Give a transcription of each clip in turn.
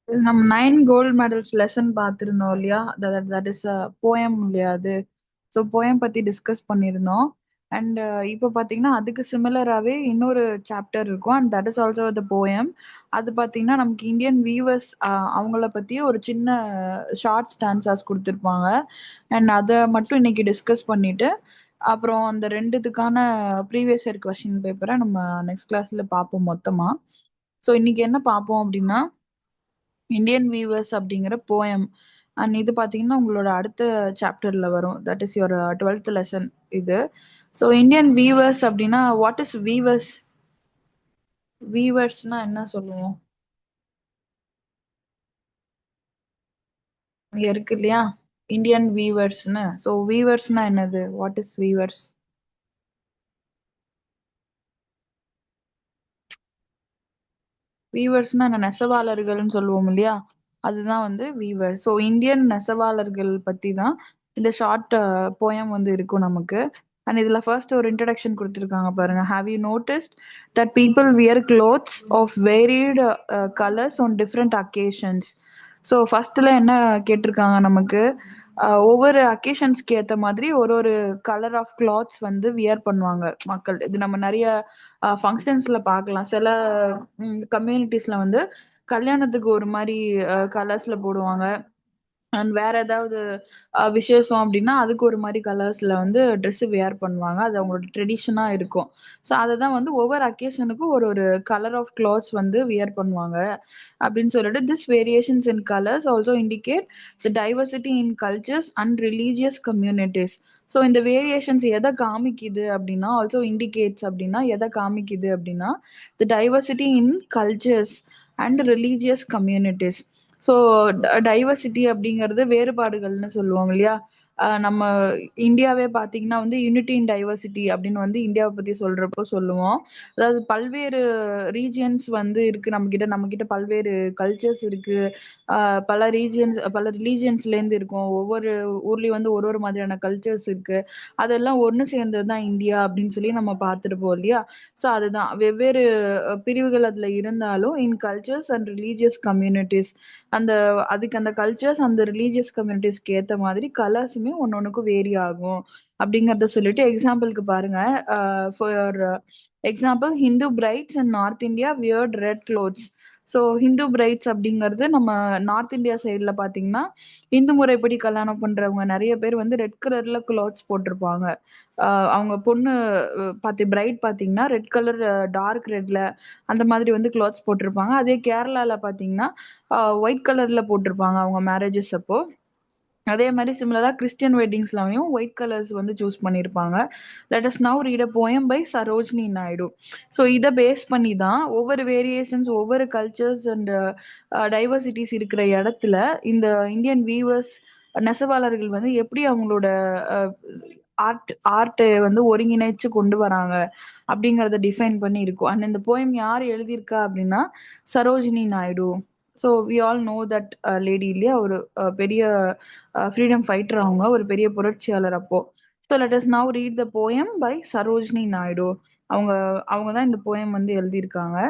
நம்ம 9 gold medals lesson பார்த்திருந்தோம் இல்லையா? தட் இஸ் போயம் இல்லையா அது? ஸோ போயம் பத்தி டிஸ்கஸ் பண்ணியிருந்தோம். அண்ட் இப்போ பார்த்தீங்கன்னா அதுக்கு சிமிலராகவே இன்னொரு சாப்டர் இருக்கும். And that is also the poem. அது பார்த்தீங்கன்னா நமக்கு இந்தியன் வீவர்ஸ் அவங்கள பற்றி ஒரு சின்ன ஷார்ட் ஸ்டான்ஸாஸ் கொடுத்துருப்பாங்க. அண்ட் அதை மட்டும் இன்னைக்கு டிஸ்கஸ் பண்ணிட்டு அப்புறம் அந்த ரெண்டுத்துக்கான ப்ரீவியஸ் இயர் கொஸ்டின் பேப்பரை நம்ம நெக்ஸ்ட் கிளாஸ்ல பார்ப்போம் மொத்தமா. ஸோ இன்னைக்கு என்ன பார்ப்போம் அப்படின்னா இந்தியன் வீவர்ஸ் அப்படிங்கிற போயம். அண்ட் இது பார்த்தீங்கன்னா உங்களோட அடுத்த சாப்டர்ல வரும். That is your 12th lesson இது. ஸோ இந்தியன் வீவர்ஸ் அப்படின்னா வாட் இஸ் வீவர்ஸ்? வீவர்ஸ்னா என்ன சொல்லுவோம்? இங்க இருக்கு இல்லையா இந்தியன் வீவர்ஸ்னு. ஸோ வீவர்ஸ்னா என்னது? What is viewers? வீவர்ஸ்னா என்ன? நெசவாளர்கள்னு சொல்லுவோம் இல்லையா? அதுதான் வந்து வீவர். ஸோ இந்தியன் நெசவாளர்கள் பத்தி தான் இந்த ஷார்ட் போயம் வந்து இருக்கும் நமக்கு. அண்ட் இதுல ஃபர்ஸ்ட் ஒரு இன்ட்ரடக்ஷன் கொடுத்துருக்காங்க பாருங்க. Have you noticed that people wear clothes of varied colours on different occasions? So ஃபர்ஸ்ட்ல என்ன கேட்டிருக்காங்க நமக்கு? ஒவ்வொரு அக்கேஷன்ஸ்க்கு ஏற்ற மாதிரி ஒரு ஒரு கலர் ஆஃப் கிளாத்ஸ் வந்து வியர் பண்ணுவாங்க மக்கள். இது நம்ம நிறைய ஃபங்க்ஷன்ஸ்ல பார்க்கலாம். சில கம்யூனிட்டிஸ்ல வந்து கல்யாணத்துக்கு ஒரு மாதிரி கலர்ஸ்ல போடுவாங்க. அண்ட் வேற ஏதாவது விசேஷம் அப்படின்னா அதுக்கு ஒரு மாதிரி கலர்ஸ்ல வந்து ட்ரெஸ் வேர் பண்ணுவாங்க. அது அவங்களோட ட்ரெடிஷனா இருக்கும். ஸோ அதை தான் வந்து ஒவ்வொரு அக்கேஷனுக்கும் ஒரு ஒரு கலர் ஆஃப் கிளாத்ஸ் வந்து வியர் பண்ணுவாங்க அப்படின்னு சொல்லிட்டு this variations in colours also indicate the diversity in cultures and religious communities. So இந்த வேரியேஷன்ஸ் எதை காமிக்குது அப்படின்னா ஆல்சோ இண்டிகேட்ஸ் அப்படின்னா எதை காமிக்குது அப்படின்னா the diversity in cultures and religious communities. So diversity அப்படிங்கிறது வேறுபாடுகள்னு சொல்லுவோம் இல்லையா? நம்ம இந்தியாவே பார்த்தீங்கன்னா வந்து யூனிட்டி இன் டைவர்சிட்டி அப்படின்னு வந்து இந்தியாவை பத்தி சொல்றப்போ சொல்லுவோம். அதாவது பல்வேறு ரீஜியன்ஸ் வந்து இருக்கு நம்ம கிட்ட பல்வேறு கல்ச்சர்ஸ் இருக்கு. பல ரீஜியன்ஸ் பல ரிலீஜியன்ஸ்லேருந்து இருக்கும். ஒவ்வொரு ஊர்லேயும் வந்து ஒரு ஒரு மாதிரியான கல்ச்சர்ஸ் இருக்கு. அதெல்லாம் ஒன்று சேர்ந்தது தான் இந்தியா அப்படின்னு சொல்லி நம்ம பார்த்துருப்போம் இல்லையா? ஸோ அதுதான் வெவ்வேறு பிரிவுகள் அதில் இருந்தாலும் இன் கல்ச்சர்ஸ் அண்ட் ரிலீஜியஸ் கம்யூனிட்டிஸ் அந்த அதுக்கு அந்த கல்ச்சர்ஸ் அந்த ரிலீஜியஸ் கம்யூனிட்டிஸ்க்கு ஏற்ற மாதிரி கலர்ஸுமே ஒன்று ஒன்றுக்கும் வேரி ஆகும் அப்படிங்கிறத சொல்லிட்டு எக்ஸாம்பிளுக்கு பாருங்க. For example Hindu brides in north India weird red clothes. So Hindu brides அப்படிங்கிறது நம்ம நார்த் இந்தியா சைடில் பார்த்தீங்கன்னா இந்து முறைப்படி கல்யாணம் பண்றவங்க நிறைய பேர் வந்து ரெட் கலர்ல கிளாத்ஸ் போட்டிருப்பாங்க. அவங்க பொண்ணு பிரைட் பார்த்தீங்கன்னா ரெட் கலர் டார்க் ரெட்ல அந்த மாதிரி வந்து கிளாத்ஸ் போட்டிருப்பாங்க. அதே கேரளால பார்த்தீங்கன்னா ஒயிட் கலர்ல போட்டிருப்பாங்க அவங்க மேரேஜஸ் அப்போ. அதே மாதிரி சிமிலரா கிறிஸ்டியன் வெட்டிங்ஸ்லயும் ஒயிட் கலர்ஸ் வந்து சூஸ் பண்ணியிருப்பாங்க. Let us now read a poem by Sarojini Naidu. So இதை பேஸ் பண்ணி தான் ஒவ்வொரு வேரியேஷன்ஸ் ஒவ்வொரு கல்ச்சர்ஸ் அண்ட் டைவர்சிட்டிஸ் இருக்கிற இடத்துல இந்த இந்தியன் வீவர்ஸ் நெசவாளர்கள் வந்து எப்படி அவங்களோட ஆர்ட்டை வந்து ஒருங்கிணைச்சு கொண்டு வராங்க அப்படிங்கறத டிஃபைன் பண்ணி இருக்கும். அண்ட் இந்த போயம் யார் எழுதியிருக்கா அப்படின்னா Sarojini Naidu. So we all know that lady இல்லையா? ஒரு பெரிய ஃப்ரீடம் ஃபைட்டர், அவங்க ஒரு பெரிய புரட்சியாளர் அப்போ. So let us now read the poem by Sarojini Naidu. அவங்க அவங்க தான் இந்த போயம் வந்து எழுதியிருக்காங்க.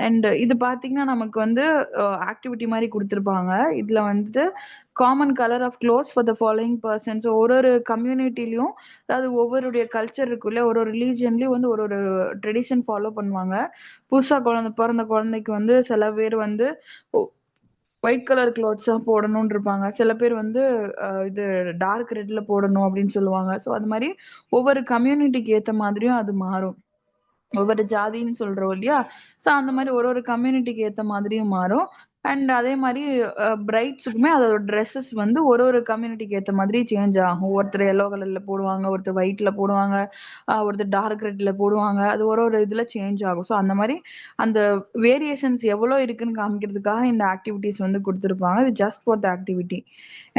அண்ட் இது பார்த்தீங்கன்னா நமக்கு வந்து ஆக்டிவிட்டி மாதிரி கொடுத்துருப்பாங்க. இதில் வந்துட்டு common colour of clothes for the following persons. ஒரு ஒரு கம்யூனிட்டிலையும் அதாவது ஒவ்வொருடைய கல்ச்சர் இருக்குல்ல ஒரு ஒரு ரிலீஜன்லேயும் வந்து ஒரு ஒரு ட்ரெடிஷன் ஃபாலோ பண்ணுவாங்க. புதுசாக பிறந்த குழந்தைக்கு வந்து சில பேர் வந்து ஒயிட் கலர் கிளாத்ஸாக போடணும்னு இருப்பாங்க. சில பேர் வந்து இது டார்க் ரெட்ல போடணும் அப்படின்னு சொல்லுவாங்க. ஸோ அது மாதிரி ஒவ்வொரு கம்யூனிட்டிக்கு ஏற்ற மாதிரியும் அது மாறும். ஒவ்வொரு ஜாதின்னு சொல்றோம் இல்லையா? ஸோ அந்த மாதிரி ஒரு ஒரு கம்யூனிட்டிக்கு ஏற்ற மாதிரியும் மாறும். அண்ட் அதே மாதிரி பிரைட்ஸுக்குமே அதோட ட்ரெஸ்ஸஸ் வந்து ஒரு ஒரு கம்யூனிட்டிக்கு ஏற்ற மாதிரி சேஞ்ச் ஆகும். ஒருத்தர் எல்லோ கலர்ல போடுவாங்க, ஒருத்தர் ஒயிட்ல போடுவாங்க, ஒருத்தர் டார்க் ரெட்ல போடுவாங்க. அது ஒரு ஒரு இதுல சேஞ்ச் ஆகும். ஸோ அந்த மாதிரி அந்த வேரியேஷன்ஸ் எவ்வளோ இருக்குன்னு காமிக்கிறதுக்காக இந்த ஆக்டிவிட்டிஸ் வந்து கொடுத்துருப்பாங்க. இது just for the activity.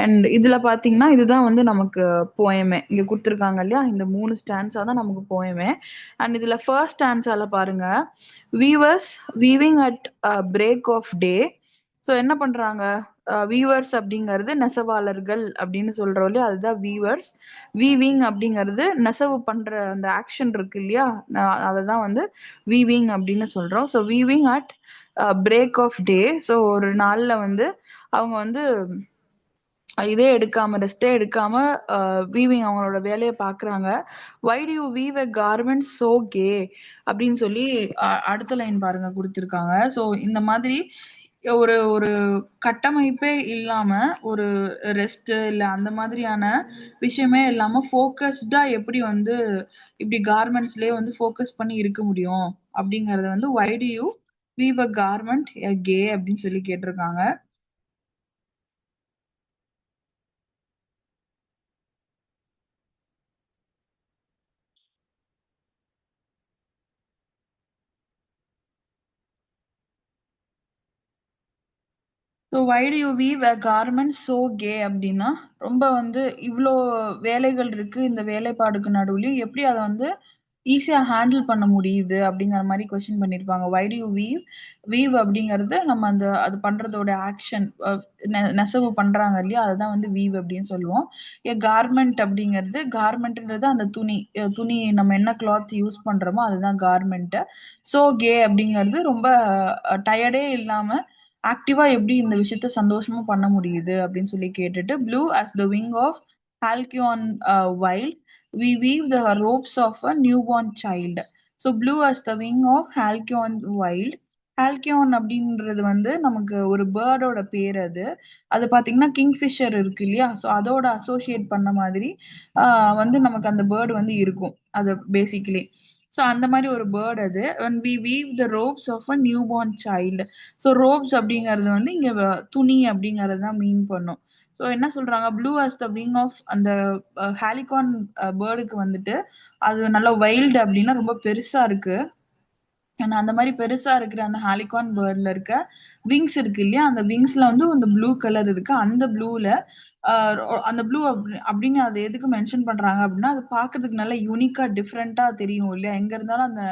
And இதுல பாத்தீங்கன்னா இதுதான் வந்து நமக்கு போயமே இங்க கொடுத்துருக்காங்க இல்லையா? இந்த 3 ஸ்டான்ஸா தான் நமக்கு போயமே. அண்ட் இதுல ஃபர்ஸ்ட் ஸ்டான்ஸால பாருங்க, weavers weaving at break of day. So என்ன பண்றாங்க, வீவர்ஸ் அப்படிங்கிறது நெசவாளர்கள் அப்படின்னு சொல்றோம் இல்லையா, அதுதான் வீவர்ஸ். வீவிங் அப்படிங்கிறது நெசவு பண்ற அந்த ஆக்ஷன் இருக்கு இல்லையா, அதை தான் வந்து வீவிங் அப்படின்னு சொல்றோம். So weaving at break of day. So ஒரு நாள்ல வந்து அவங்க வந்து இதே எடுக்காம, ரெஸ்டே எடுக்காம வீவிங் அவங்களோட வேலையை பாக்குறாங்க. Why do you weave a garment so gay அப்படின்னு சொல்லி அடுத்த லைன் பாருங்க கொடுத்துருக்காங்க. ஸோ இந்த மாதிரி ஒரு ஒரு கட்டமைப்பே இல்லாம, ஒரு ரெஸ்ட் இல்ல அந்த மாதிரியான விஷயமே இல்லாம ஃபோக்கஸ்டா எப்படி வந்து இப்படி கார்மெண்ட்ஸ்லயே வந்து ஃபோக்கஸ் பண்ணி இருக்க முடியும் அப்படிங்கறத வந்து why do you weave a garment gay அப்படின்னு சொல்லி கேட்டிருக்காங்க. So why do you weave a garment so gay அப்படின்னா, ரொம்ப வந்து இவ்வளோ வேலைகள் இருக்கு இந்த வேலைப்பாடுக்கு நடுவுலயும் எப்படி அதை வந்து ஈஸியா ஹேண்டில் பண்ண முடியுது அப்படிங்கிற மாதிரி கொஸ்டின் பண்ணியிருப்பாங்க. வை டு யூ வீவ், வீவ் அப்படிங்கிறது நம்ம அந்த அது பண்றதோட ஆக்ஷன், நெசவு பண்றாங்க இல்லையா, அதுதான் வந்து வீவ் அப்படின்னு சொல்லுவோம். ஏ கார்மெண்ட் அப்படிங்கிறது, கார்மெண்ட்ன்றது அந்த துணி, துணி நம்ம என்ன கிளாத் யூஸ் பண்றோமோ அதுதான் கார்மெண்ட். ஸோ கே அப்படிங்கிறது ரொம்ப டயர்டே இல்லாம ஆக்டிவா எப்படி இந்த விஷயத்த சந்தோஷமா பண்ண முடியுது அப்படின்னு சொல்லி கேட்டுட்டு, blue as the wing of halcyon wild, we weave the ropes of a newborn child. So blue as the wing of halcyon wild. halcyon அப்படின்றது வந்து நமக்கு ஒரு பேர்டோட பேர். அது அது பாத்தீங்கன்னா கிங்ஃபிஷர் இருக்கு இல்லையா, ஸோ அதோட அசோசியேட் பண்ண மாதிரி வந்து நமக்கு அந்த பேர்டு வந்து இருக்கும் அது பேசிக்கலி. ஸோ அந்த மாதிரி ஒரு பேர்டு அது. when we weave the ropes of a newborn child. So ropes அப்படிங்கிறது வந்து இங்க துணி அப்படிங்கறது தான் மீன் பண்ணும். ஸோ என்ன சொல்றாங்க, blue as the wing of அந்த ஹாலிகான் பேர்டுக்கு வந்துட்டு அது நல்லா வைல்டு அப்படின்னா ரொம்ப பெருசா இருக்கு. ஆனா அந்த மாதிரி பெருசா இருக்கிற அந்த ஹாலிகான் பேர்ட்ல இருக்க விங்ஸ் இருக்கு இல்லையா, அந்த விங்ஸ்ல வந்து அந்த ப்ளூ கலர் இருக்கு. அந்த ப்ளூல அந்த ப்ளூ அப்படின்னு அது எதுக்கு மென்ஷன் பண்றாங்க அப்படின்னா, அது பாக்குறதுக்கு நல்லா யூனிக்கா டிஃப்ரெண்டா தெரியும் இல்லையா, எங்க இருந்தாலும் அந்த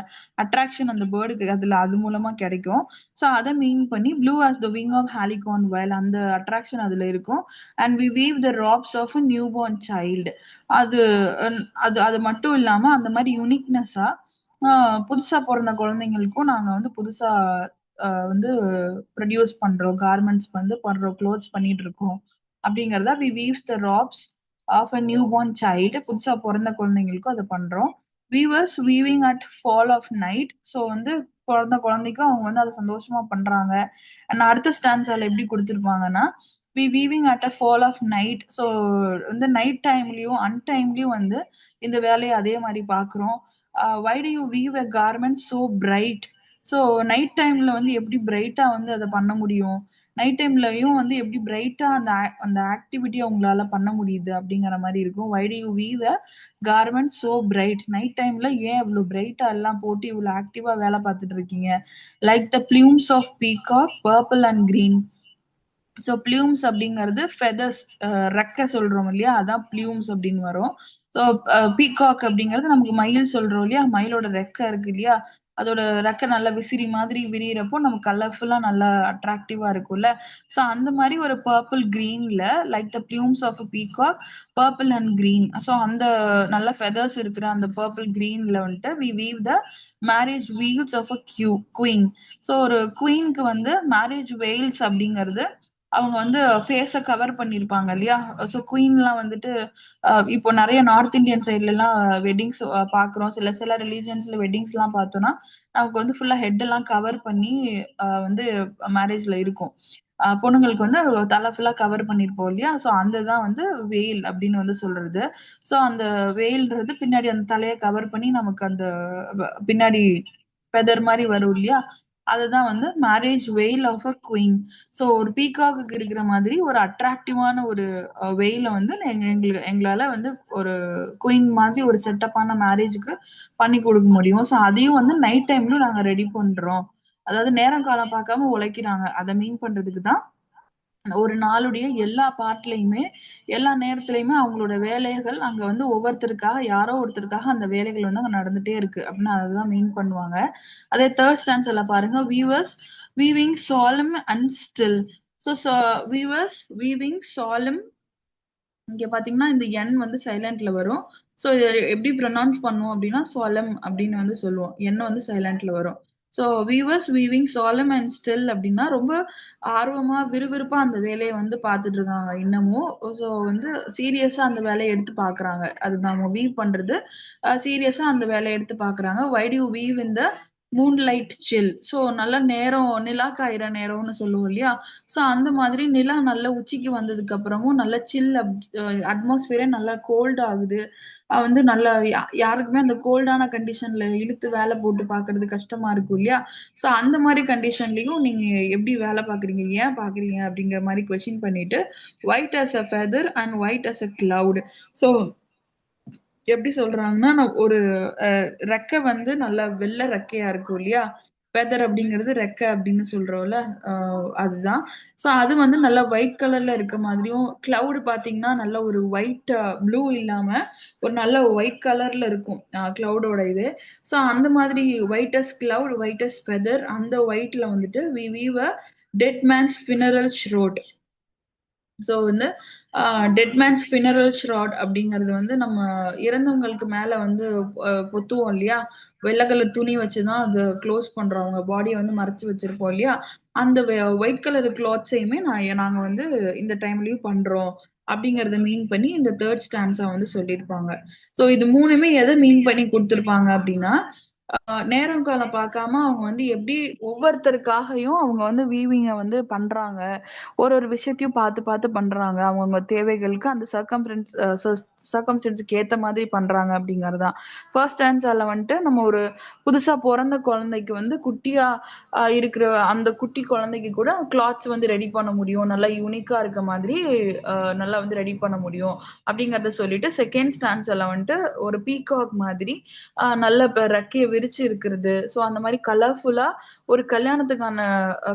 அட்ராக்ஷன் அந்த பேர்டுக்கு அதுல அது மூலமா கிடைக்கும். ஸோ அதை மீன் பண்ணி blue as the wing of halcyon wild, அந்த அட்ராக்ஷன் அதுல இருக்கும். And we weave the robs of a new born child. அது அது அது மட்டும் இல்லாம அந்த மாதிரி யூனிக்னஸா புதுசா பொறந்த குழந்தைங்களுக்கும் நாங்க வந்து புதுசா வந்து ப்ரொடியூஸ் பண்றோம், கார்மெண்ட்ஸ் வந்து பண்றோம், க்ளோத்ஸ் பண்ணிட்டு இருக்கோம் அப்படிங்கறத we weaves the robs of a new born child. புதுசா பிறந்த குழந்தைங்களுக்கும் அதை பண்றோம். Weavers weaving at fall of night. So வந்து பிறந்த குழந்தைக்கும் அவங்க வந்து அதை சந்தோஷமா பண்றாங்க. அண்ட் அடுத்த ஸ்டான்ஸால எப்படி கொடுத்துருப்பாங்கன்னா, we weaving at a fall of night. So வந்து நைட் டைம்லயும் அன்டைம்லயும் வந்து இந்த வேலையை அதே மாதிரி பாக்குறோம். Why do you weave a garment so bright. So night டைம்ல வந்து எப்படி பிரைட்டா வந்து அதை பண்ண முடியும், நைட் டைம்லயும் வந்து எப்படி பிரைட்டா அந்த அந்த ஆக்டிவிட்டியை உங்களால பண்ண முடியுது அப்படிங்கிற மாதிரி இருக்கும். Why do you weave a garment so bright. Night டைம்ல ஏன் இவ்வளவு பிரைட்டா எல்லாம் போட்டு இவ்வளவு ஆக்டிவா வேலை பார்த்துட்டு இருக்கீங்க. Like the plumes of peacock purple and green. So plumes அப்படிங்கிறது ஃபெதர்ஸ், ரெக்க சொல்றோம் இல்லையா, அதான் பிளியூம்ஸ் அப்படின்னு வரும். ஸோ பீகாக் அப்படிங்கிறது நமக்கு மயில் சொல்றோம் இல்லையா, மயிலோட ரெக்க இருக்கு இல்லையா, அதோட ரெக்க நல்லா விசிறி மாதிரி விரியறப்போ நமக்கு கலர்ஃபுல்லா நல்லா அட்ராக்டிவா இருக்கும்ல. ஸோ அந்த மாதிரி ஒரு பர்பிள் கிரீன்ல, like the plumes of peacock purple and green. So அந்த நல்ல ஃபெதர்ஸ் இருக்கிற அந்த பர்பிள் கிரீன்ல வந்துட்டு we weave the marriage veils of a queen. So ஒரு குயின்க்கு வந்து மேரேஜ் வெயில்ஸ் அப்படிங்கிறது அவங்க வந்து ஃபேஸ கவர் பண்ணிருப்பாங்க இல்லையா. ஸோ குயின்லாம் வந்துட்டு இப்போ நிறைய நார்த் இந்தியன் சைட்ல எல்லாம் வெட்டிங்ஸ் பாக்குறோம். சில சில ரிலீஜியன்ஸ்ல வெட்டிங்ஸ் எல்லாம் பார்த்தோம்னா நமக்கு வந்து ஃபுல்லா ஹெட் எல்லாம் கவர் பண்ணி வந்து மேரேஜ்ல இருக்கும். பொண்ணுங்களுக்கு வந்து தலை ஃபுல்லா கவர் பண்ணிருப்போம் இல்லையா. ஸோ அந்த தான் வந்து வெயில் அப்படின்னு வந்து சொல்றது. ஸோ அந்த வெயில்ன்றது பின்னாடி அந்த தலையை கவர் பண்ணி நமக்கு அந்த பின்னாடி ஃபெதர் மாதிரி வரும் இல்லையா, அதுதான் வந்து மேரேஜ் வெயில் ஆஃப் அ குயின். ஸோ ஒரு பீகாக்கு இருக்கிற மாதிரி ஒரு அட்ராக்டிவான ஒரு வெயில வந்து எங்களால வந்து ஒரு குயின் மாதிரி ஒரு செட்டப்பான மேரேஜுக்கு பண்ணி கொடுக்க முடியும். ஸோ அதையும் வந்து நைட் டைம்ல நாங்க ரெடி பண்றோம். அதாவது நேரம் காலம் பார்க்காம உழைக்கிறாங்க, அதை மீன் பண்றதுக்கு தான் ஒரு நாளுடைய எல்லா பார்ட்லயுமே எல்லா நேரத்திலயுமே அவங்களோட வேலைகள் அங்க வந்து ஒவ்வொருத்தருக்காக யாரோ ஒருத்தருக்காக அந்த வேலைகள் வந்து அங்க நடந்துட்டே இருக்கு அப்படின்னு அதுதான் மீன் பண்ணுவாங்க. அதே தேர்ட் ஸ்டான்ஸ்ல பாருங்க, weavers weaving solemn and still. So weavers weaving solemn. இங்க பாத்தீங்கன்னா இந்த என் வந்து சைலண்ட்ல வரும். ஸோ இதை எப்படி ப்ரொனவுன்ஸ் பண்ணுவோம் அப்படின்னா solemn அப்படின்னு வந்து சொல்லுவோம். என் வந்து சைலண்ட்ல வரும். So weavers weaving solemn and still அப்படின்னா ரொம்ப ஆர்வமா விறுவிறுப்பா அந்த வேலையை வந்து பார்த்துட்டு இருக்காங்க இன்னமும். ஸோ வந்து சீரியஸா அந்த வேலையை எடுத்து பார்க்கறாங்க. அது நம்ம வீவ் பண்றது சீரியஸா அந்த வேலையை எடுத்து பார்க்கறாங்க. Why do you weave in the moonlight chill. So நல்ல நேரம் நிலா காயிற நேரம்னு சொல்லுவோம் இல்லையா? ஸோ அந்த மாதிரி நிலா நல்ல உச்சிக்கு வந்ததுக்கு அப்புறமும் நல்ல சில் அட்மாஸ்பியரே நல்லா கோல்ட் ஆகுது. வந்து நல்ல யாருக்குமே அந்த கோல்டான கண்டிஷன்ல இழுத்து வேலை போட்டு பார்க்கிறது கஷ்டமா இருக்கும் இல்லையா? ஸோ அந்த மாதிரி கண்டிஷன்லயும் நீங்க எப்படி வேலை பார்க்குறீங்க? ஏன் பார்க்குறீங்க? அப்படிங்கிற மாதிரி கொஸ்டின் பண்ணிட்டு white as a feather and white as a cloud. So எப்படி சொல்றாங்கன்னா, நான் ஒரு ரெக்கை வந்து நல்லா வெள்ளை ரெக்கையா இருக்கும் இல்லையா? ஃபெதர் அப்படிங்கிறது ரெக்கை அப்படின்னு சொல்றோம்ல. அ அதுதான். ஸோ அது வந்து நல்லா ஒயிட் கலர்ல இருக்க மாதிரியும், கிளவுட் பார்த்தீங்கன்னா, நல்ல ஒரு ஒயிட் ப்ளூ இல்லாம ஒரு நல்ல ஒயிட் கலர்ல இருக்கும். கிளவுடோட இது. ஸோ அந்த மாதிரி white as cloud, white as feather அந்த ஒயிட்ல வந்துட்டு we weave a dead man's funeral shroud. So வந்து டெட் மேன்ஸ் ஃபினரல் ஷ்ராட் அப்படிங்கிறது வந்து நம்ம இறந்தவங்களுக்கு மேல வந்து பொத்துவோம் இல்லையா? வெள்ளை கலர் துணி வச்சு தான் அத க்ளோஸ் பண்றோம். அவங்க பாடிய வந்து மறைச்சு வச்சிருப்போம் இல்லையா? அந்த ஒயிட் கலர் கிளாத்ஸயுமே நாங்க வந்து இந்த டைம்லயும் பண்றோம். அப்படிங்கிறத மீன் பண்ணி இந்த 3 ஸ்டான்ஸா வந்து சொல்லியிருப்பாங்க. ஸோ இது 3மே எத மீன் பண்ணி குடுத்துருப்பாங்க அப்படின்னா, நேரம் காலம் பார்க்காம அவங்க வந்து எப்படி ஒவ்வொருத்தருக்காகவும் அவங்க வந்து வீவிங்க வந்து பண்றாங்க. ஒரு ஒரு விஷயத்தையும் பார்த்து பார்த்து பண்றாங்க. அவங்கவங்க தேவைகளுக்கு அந்த சர்கம்ஸ்டன்ஸ்க்கு ஏத்த மாதிரி பண்றாங்க அப்படிங்கிறது தான். ஃபர்ஸ்ட் ஆன்சர்ல வந்துட்டு நம்ம ஒரு புதுசா பொறந்த குழந்தைக்கு வந்து குட்டியா இருக்கிற அந்த குட்டி குழந்தைக்கு கூட கிளாத்ஸ் வந்து ரெடி பண்ண முடியும். நல்லா யூனிக்கா இருக்க மாதிரி நல்லா வந்து ரெடி பண்ண முடியும். அப்படிங்கிறத சொல்லிட்டு செகண்ட் ஸ்டான்ஸ்ல வந்துட்டு ஒரு பீகாக் மாதிரி நல்ல ரெக்கைய விரிச்சு இருக்கிறது. ஸோ அந்த மாதிரி கலர்ஃபுல்லா ஒரு கல்யாணத்துக்கான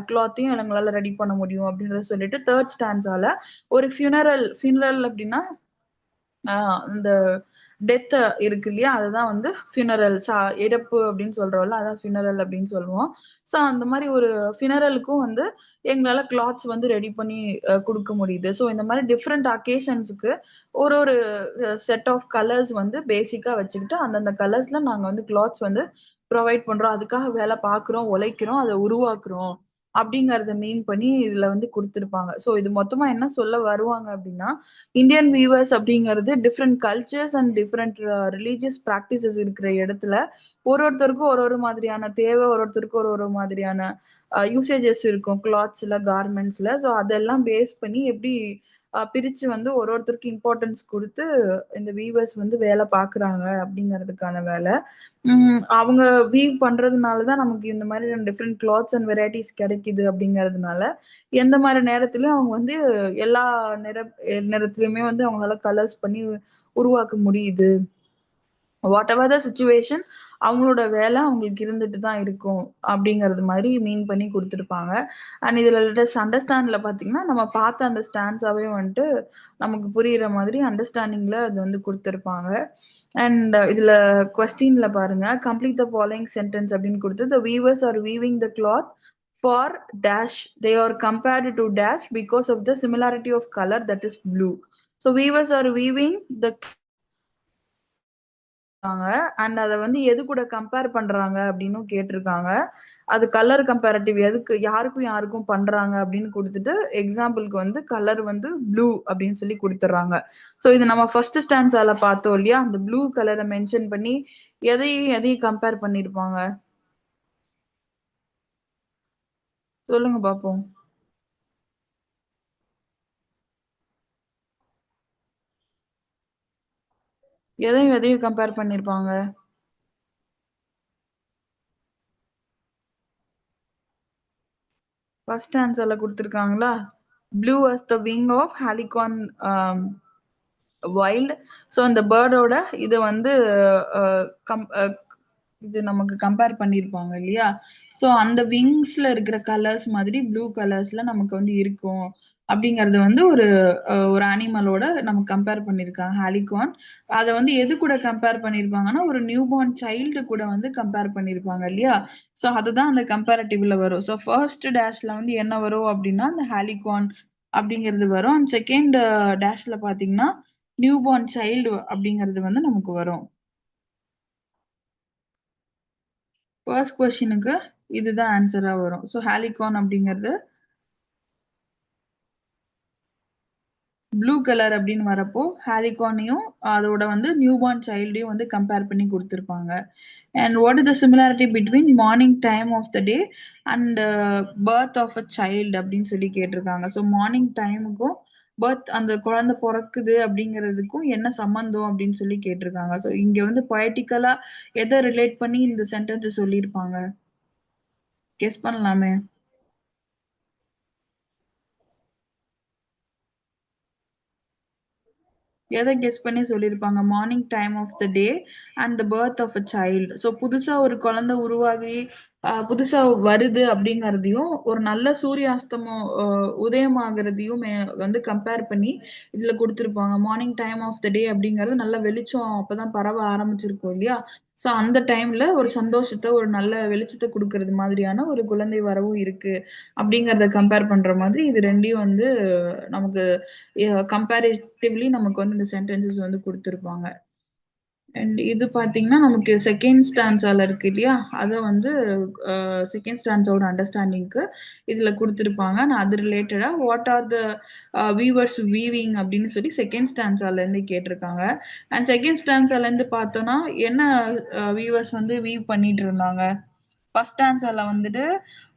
கிளாத்தையும் எங்களால ரெடி பண்ண முடியும் அப்படின்றத சொல்லிட்டு தேர்ட் ஸ்டான்ஸால ஒரு ஃபியூனரல் அப்படின்னா இந்த டெத் இருக்கு இல்லையா? அதுதான் வந்து ஃபியூனரல் இறப்பு அப்படின்னு சொல்றோம்ல. அதான் ஃபியூனரல் அப்படின்னு சொல்லுவோம். ஸோ அந்த மாதிரி ஒரு ஃபியூனரலுக்கும் வந்து எங்களால கிளாத்ஸ் வந்து ரெடி பண்ணி குடுக்க முடியுது. ஸோ இந்த மாதிரி டிஃபரெண்ட் அக்கேஷன்ஸ்க்கு ஒரு ஒரு செட் ஆஃப் கலர்ஸ் வந்து பேசிக்கா வச்சுக்கிட்டு அந்தந்த கலர்ஸ்ல நாங்க வந்து கிளாத்ஸ் வந்து ப்ரொவைட் பண்றோம். அதுக்காக வேலை பார்க்குறோம், உழைக்கிறோம், அத உருவாக்குறோம். அப்படிங்கிறத மீன் பண்ணி இதுல வந்து குடுத்திருப்பாங்க. ஸோ இது மொத்தமா என்ன சொல்ல வருவாங்க அப்படின்னா, இந்தியன் வீவர்ஸ் அப்படிங்கிறது different cultures and different religious practices இருக்கிற இடத்துல ஒருத்தருக்கும் ஒரு மாதிரியான தேவை, ஒருத்தருக்கும் ஒரு மாதிரியான யூசேஜஸ் இருக்கும் கிளாத்ஸ்ல, கார்மெண்ட்ஸ்ல. ஸோ அதெல்லாம் பேஸ் பண்ணி எப்படி பிரிச்சு வந்து ஒருத்தருக்கு இம்பார்ட்டன்ஸ் குடுத்து இந்த வீவர்ஸ் வந்து வேலை பார்க்குறாங்க அப்படிங்கிறதுக்கான வேலை. அவங்க வீவ் பண்றதுனால தான் நமக்கு இந்த மாதிரி டிஃப்ரெண்ட் கிளாத்ஸ் அண்ட் வெரைட்டிஸ் கிடைக்குது அப்படிங்கிறதுனால, எந்த மாரி நேரத்திலயும் அவங்க வந்து எல்லா நிறத்திலயுமே வந்து அவங்களால கலர்ஸ் பண்ணி உருவாக்க முடியுது. வாட் எவர் த சிச்சுவேஷன் அவங்களோட வேலை அவங்களுக்கு இருந்துட்டு தான் இருக்கும். அப்படிங்கிறது மாரி மீன் பண்ணி குடுத்துருப்பாங்க. அண்ட் இதுல லெட் அண்டர்ஸ்டாண்ட்ல பார்த்தீங்கன்னா, நம்ம பார்த்த அந்த ஸ்டான்ஸாவே வந்துட்டு நமக்கு புரியிற மாதிரி அண்டர்ஸ்டாண்டிங்ல அது வந்து குடுத்துருப்பாங்க. அண்ட் இதுல கொஸ்டின்ல பாருங்க, கம்ப்ளீட் த ஃபாலோயிங் சென்டென்ஸ் அப்படின்னு குடுத்து, the weavers are weaving the cloth for dash they are compared to dash because of the similarity of color that is blue. So weavers are weaving the and அத வந்து எது கூட compare பண்றாங்க அப்படின்னும் கேட்டிருக்காங்க. அது கலர் கம்பேரிட்டிவ் எதுக்கு யாருக்கும் யாருக்கும் பண்றாங்க அப்படின்னு குடுத்துட்டு, எக்ஸாம்பிள்க்கு வந்து கலர் வந்து ப்ளூ அப்படின்னு சொல்லி குடுத்துடுறாங்க. ஸோ இது நம்ம ஃபர்ஸ்ட் ஸ்டான்ஸால பார்த்தோம் இல்லையா? அந்த ப்ளூ கலர மென்ஷன் பண்ணி எதையும் எதையும் கம்பேர் பண்ணியிருப்பாங்க? சொல்லுங்க பாப்போம். எதையும் எதையும் கம்பேர் பண்ணியிருப்பாங்க? ஃபர்ஸ்ட் ஆன்சர்ல குடுத்துருக்காங்களா? Blue as the wing of halcyon wild. So அந்த பேர்டோட இது வந்து இது நமக்கு கம்பேர் பண்ணியிருப்பாங்க இல்லையா? ஸோ அந்த விங்ஸ்ல இருக்கிற கலர்ஸ் மாதிரி ப்ளூ கலர்ஸ்ல நமக்கு வந்து இருக்கும். அப்படிங்கிறது வந்து ஒரு அனிமலோட நமக்கு கம்பேர் பண்ணியிருக்காங்க ஹாலிகான். அத வந்து எது கூட கம்பேர் பண்ணியிருப்பாங்கன்னா, ஒரு நியூ பார்ன் சைல்டு கூட வந்து கம்பேர் பண்ணியிருப்பாங்க இல்லையா? ஸோ அதுதான் அந்த கம்பேரட்டிவ்ல வரும். ஸோ ஃபர்ஸ்ட் டேஷ்ல வந்து என்ன வரும் அப்படின்னா, அந்த ஹாலிகான் அப்படிங்கிறது வரும். அண்ட் செகண்ட் டேஷ்ல பார்த்தீங்கன்னா, நியூ பார்ன் சைல்டு அப்படிங்கிறது வந்து நமக்கு வரும். ஃபர்ஸ்ட் கொஸ்டினுக்கு இதுதான் ஆன்சரா வரும். ஸோ ஹாலிகான் அப்படிங்கிறது ப்ளூ கலர் அப்படின்னு வரப்போ ஹாலிகானையும் அதோட வந்து நியூ பார்ன் சைல்டையும் வந்து கம்பேர் பண்ணி கொடுத்துருப்பாங்க. And what is the similarity between morning time of the day and birth of a child அப்படின்னு சொல்லி கேட்டிருக்காங்க. ஸோ மார்னிங் டைமுக்கும் பர்த் அந்த குழந்தை பிறக்குது அப்படிங்கிறதுக்கும் என்ன சம்பந்தம் அப்படின்னு சொல்லி கேட்டிருக்காங்க. ஸோ இங்க வந்து பொயட்டிக்கலா எதை ரிலேட் பண்ணி இந்த சென்டென்ஸ் சொல்லியிருப்பாங்க? கெஸ் பண்ணலாமே. எதை கெஸ் பண்ணி சொல்லியிருப்பாங்க? Morning time of the day and the birth of a child. So புதுசா ஒரு குழந்தை உருவாகி புதுசா வருது அப்படிங்கிறதையும் ஒரு நல்ல சூரிய அஸ்தமம் உதயம் ஆகுறதையும் வந்து கம்பேர் பண்ணி இதுல கொடுத்துருப்பாங்க. மார்னிங் டைம் ஆஃப் த டே அப்படிங்கிறது நல்ல வெளிச்சம் அப்பதான் பரவ ஆரம்பிச்சிருக்கும் இல்லையா? ஸோ அந்த டைம்ல ஒரு சந்தோஷத்தை ஒரு நல்ல வெளிச்சத்தை கொடுக்கறது மாதிரியான ஒரு குழந்தை வரவும் இருக்கு அப்படிங்கிறத கம்பேர் பண்ற மாதிரி இது ரெண்டையும் வந்து நமக்கு கம்பேரிட்டிவ்லி நமக்கு வந்து இந்த சென்டென்சஸ் வந்து கொடுத்துருப்பாங்க. அண்ட் இது பார்த்தீங்கன்னா நமக்கு செகண்ட் ஸ்டான்ஸால இருக்கு இல்லையா? அதை வந்து செகண்ட் ஸ்டான்ஸோட அண்டர்ஸ்டாண்டிங்க்கு இதுல கொடுத்துருப்பாங்க. நான் அது ரிலேட்டடா what are the weavers weaving அப்படின்னு சொல்லி செகண்ட் ஸ்டான்ஸால இருந்து கேட்டிருக்காங்க. அண்ட் செகண்ட் ஸ்டான்ஸால இருந்து பார்த்தோம்னா என்ன வீவர்ஸ் வந்து வீவ் பண்ணிட்டு இருந்தாங்க? ஃபர்ஸ்ட் ஆன்சர்ல வந்துட்டு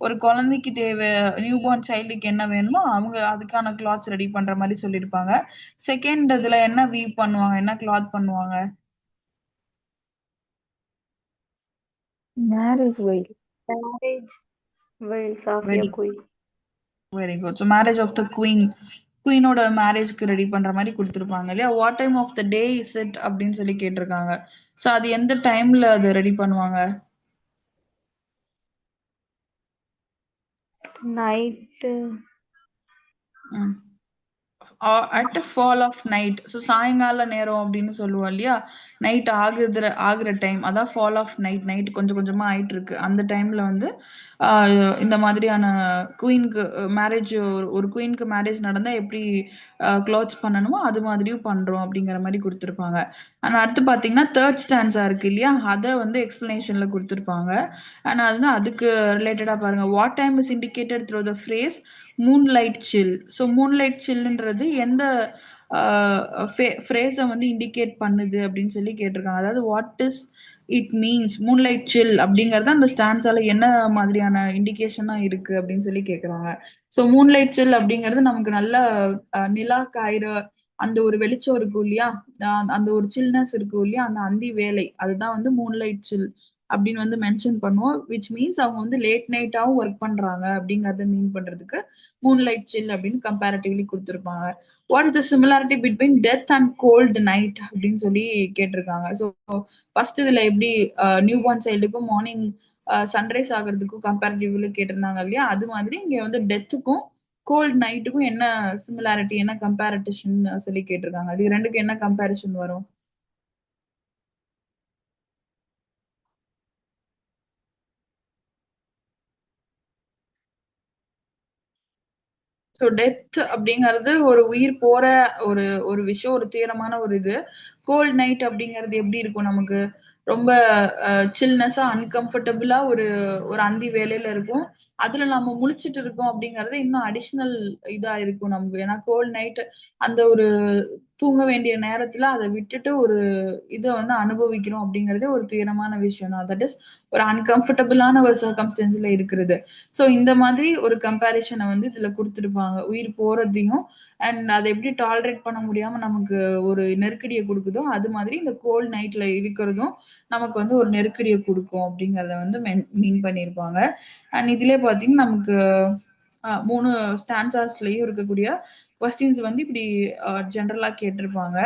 ஒரு குழந்தைக்கு தேவை நியூ பார்ன் சைல்டுக்கு என்ன வேணுமோ அவங்க அதுக்கான கிளாத்ஸ் ரெடி பண்ற மாதிரி சொல்லியிருப்பாங்க. செகண்ட் இதுல என்ன வீவ் பண்ணுவாங்க? என்ன கிளாத் பண்ணுவாங்க? Marriage veil. Marriage veils of a very queen. Very good. So marriage of the queen, குயினோட மேரேஜ்க்கு ரெடி பண்ற மாதிரி கொடுத்துருப்பாங்க இல்லையா? What time of the day is it அப்படின்னு சொல்லி கேட்டிருக்காங்க. ஸோ அது எந்த டைம்ல அது ரெடி பண்ணுவாங்க? Night. At fall of night. So சாயங்கால நேரம் அப்படின்னு சொல்லுவோம் இல்லையா? நைட் ஆகுற டைம் அதான் ஃபால் ஆஃப் நைட். நைட் கொஞ்சம் கொஞ்சமா ஆயிட்டு இருக்கு அந்த டைம்ல வந்து இந்த மாதிரியான குயின்க்கு மேரேஜ், ஒரு குயின்க்கு மேரேஜ் நடந்தா எப்படி க்ளாத்ஸ் பண்ணணுமோ அது மாதிரியும் பண்றோம் அப்படிங்கிற மாதிரி கொடுத்துருப்பாங்க. ஆனா அடுத்து பார்த்தீங்கன்னா தேர்ட் ஸ்டான்ஸா இருக்கு இல்லையா? அதை வந்து எக்ஸ்பிளனேஷன்ல கொடுத்துருப்பாங்க. ஆனா அதுக்கு ரிலேட்டடா பாருங்க. What time is indicated through the phrase moonlight chill. So moonlight சில்லுன்றது எந்த ஃப்ரேஸை வந்து இண்டிகேட் பண்ணுது அப்படின்னு சொல்லி கேட்டிருக்காங்க. அதாவது what is it means moonlight chill அப்படிங்கறது அந்த ஸ்டான்ஸால என்ன மாதிரியான இண்டிகேஷனா இருக்கு அப்படின்னு சொல்லி கேக்குறாங்க. ஸோ மூன்லைட் சில் அப்படிங்கிறது நமக்கு நல்ல நிலா காயிற அந்த ஒரு வெளிச்சம் இருக்கும் இல்லையா? அந்த ஒரு சில்னஸ் இருக்கும் இல்லையா? அந்த அந்தி வேலை அதுதான் வந்து மூன்லைட் சில் அப்படின்னு வந்து மென்ஷன் பண்ணுவோம். விச் மீன்ஸ் அவங்க வந்து லேட் நைட்டாவும் ஒர்க் பண்றாங்க அப்படிங்கறத மீன் பண்றதுக்கு மூன்லைட் சில் அப்படின்னு கம்பேரிட்டிவ்லி கொடுத்துருப்பாங்க. What is the similarity between death and cold night அப்படின்னு சொல்லி கேட்டிருக்காங்க. ஸோ ஃபர்ஸ்ட் இதுல எப்படி நியூ பார்ன் சைல்டுக்கும் மார்னிங் சன்ரைஸ் ஆகுறதுக்கும் கம்பேரிட்டிவ்ல கேட்டிருந்தாங்க இல்லையா? அது மாதிரி இங்க வந்து டெத்துக்கும் கோல்ட் நைட்டுக்கும் என்ன சிமிலாரிட்டி, என்ன கம்பேரிட்டிஷன் சொல்லி கேட்டிருக்காங்க. அது ரெண்டுக்கும் என்ன கம்பேரிஷன் வரும்? ஸோ டெத் அப்படிங்கிறது ஒரு உயிர் போற ஒரு ஒரு விஷயம், ஒரு துயரமான ஒரு இது. கோல்ட் நைட் அப்படிங்கிறது எப்படி இருக்கும் நமக்கு? ரொம்ப சில்னஸா அன்கம்ஃபர்டபுளா ஒரு ஒரு அந்தி வேலையில இருக்கும். அதுல நம்ம முழிச்சிட்டு இருக்கோம் அப்படிங்கறது இன்னும் அடிஷ்னல் இதா இருக்கும் நமக்கு. ஏன்னா கோல்ட் நைட் அந்த ஒரு தூங்க வேண்டிய நேரத்துல அதை விட்டுட்டு ஒரு இதை வந்து அனுபவிக்கிறோம் அப்படிங்கறதே ஒரு துயரமான விஷயம் தான். தட் இஸ் ஒரு அன்கம்ஃபர்டபுளான ஒரு சர்க்கம்ஸ்டன்ஸ்ல இருக்கிறது. ஸோ இந்த மாதிரி ஒரு கம்பேரிஷனை வந்து இதுல கொடுத்துருப்பாங்க. உயிர் போறதையும் அண்ட் அதை எப்படி டாலரேட் பண்ண முடியாம நமக்கு ஒரு நெருக்கடியை கொடுக்குதோ அது மாதிரி இந்த கோல்ட் நைட்ல இருக்கிறதும் நமக்கு வந்து ஒரு நெருக்கடியை கொடுக்கும் அப்படிங்கறத வந்து மீன் பண்ணியிருப்பாங்க. அண்ட் இதுலயே பாத்தீங்கன்னா நமக்கு 3 ஸ்டான்சாஸ்லயும் இருக்கக்கூடிய கொஸ்டின்ஸ் வந்து இப்படி ஜென்ரலா கேட்டிருப்பாங்க.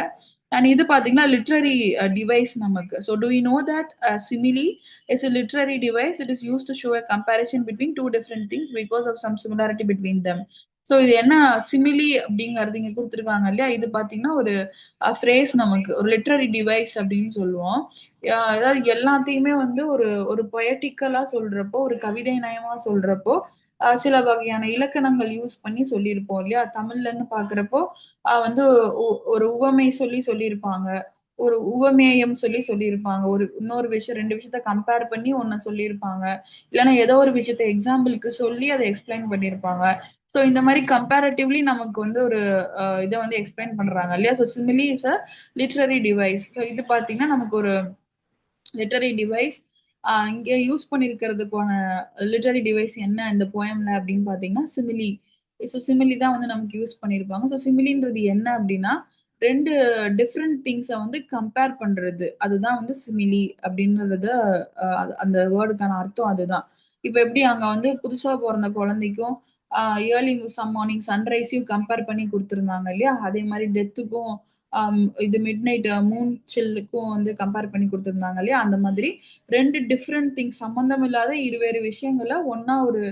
அண்ட் இது பாத்தீங்கன்னா லிட்ரரி டிவைஸ் நமக்கு. So to you know that simile is a literary device. It is used to show a comparison between two different things because of some similarity between them. So இது என்ன சிமிலி அப்படிங்கறது இங்க கொடுத்துருக்காங்க இல்லையா, இது பாத்தீங்கன்னா ஒரு ஃப்ரேஸ், நமக்கு ஒரு லிட்ரரி டிவைஸ் அப்படின்னு சொல்லுவோம். அதாவது எல்லாத்தையுமே வந்து ஒரு ஒரு பொயட்டிக்கலா சொல்றப்போ, ஒரு கவிதை நயமா சொல்றப்போ சில வகையான இலக்கணங்கள் யூஸ் பண்ணி சொல்லியிருப்போம் இல்லையா. தமிழ்லன்னு பாக்குறப்போ வந்து ஒரு உவமை சொல்லி சொல்லியிருப்பாங்க, ஒரு உவமேயம் சொல்லி சொல்லியிருப்பாங்க, ஒரு இன்னொரு விஷயம் ரெண்டு விஷயத்த கம்பேர் பண்ணி ஒன்ன சொல்லியிருப்பாங்க, இல்லைன்னா ஏதோ ஒரு விஷயத்த எக்ஸாம்பிளுக்கு சொல்லி அதை எக்ஸ்பிளைன் பண்ணியிருப்பாங்க. ஸோ இந்த மாதிரி கம்பேரட்டிவ்லி நமக்கு வந்து ஒரு இதை வந்து எக்ஸ்பிளைன் பண்றாங்க இல்லையா. So simile is a literary device. So இது பாத்தீங்கன்னா நமக்கு ஒரு லிட்டரரி டிவைஸ். இங்க யூஸ் பண்ணிருக்கிறதுக்கான லிட்டரரி டிவைஸ் என்ன இந்த போயம்ல அப்படின்னு பாத்தீங்கன்னா சிமிலி. ஸோ சிமிலி தான் வந்து நமக்கு யூஸ் பண்ணிருப்பாங்க. ஸோ சிமிலின்றது என்ன அப்படின்னா ரெண்டு டிஃப்ரெண்ட் திங்ஸை வந்து கம்பேர் பண்றது, அதுதான் வந்து சிமிலி அப்படின்றத. அந்த வேர்டுக்கான அர்த்தம் அதுதான். இப்ப எப்படி அங்க வந்து புதுசா பிறந்த குழந்தைக்கும் ஏர்லி சம் மார்னிங் சன்ரைஸையும் கம்பேர் பண்ணி கொடுத்துருந்தாங்க இல்லையா, அதே மாதிரி டெத்துக்கும் இது மிட் நைட் மூன் சில்லுக்கும் வந்து கம்பேர் பண்ணி கொடுத்துருந்தாங்க இல்லையா. அந்த மாதிரி ரெண்டு டிஃப்ரெண்ட் திங்ஸ், சம்பந்தம் இல்லாத இருவேறு விஷயங்களை ஒன்னா ஒரு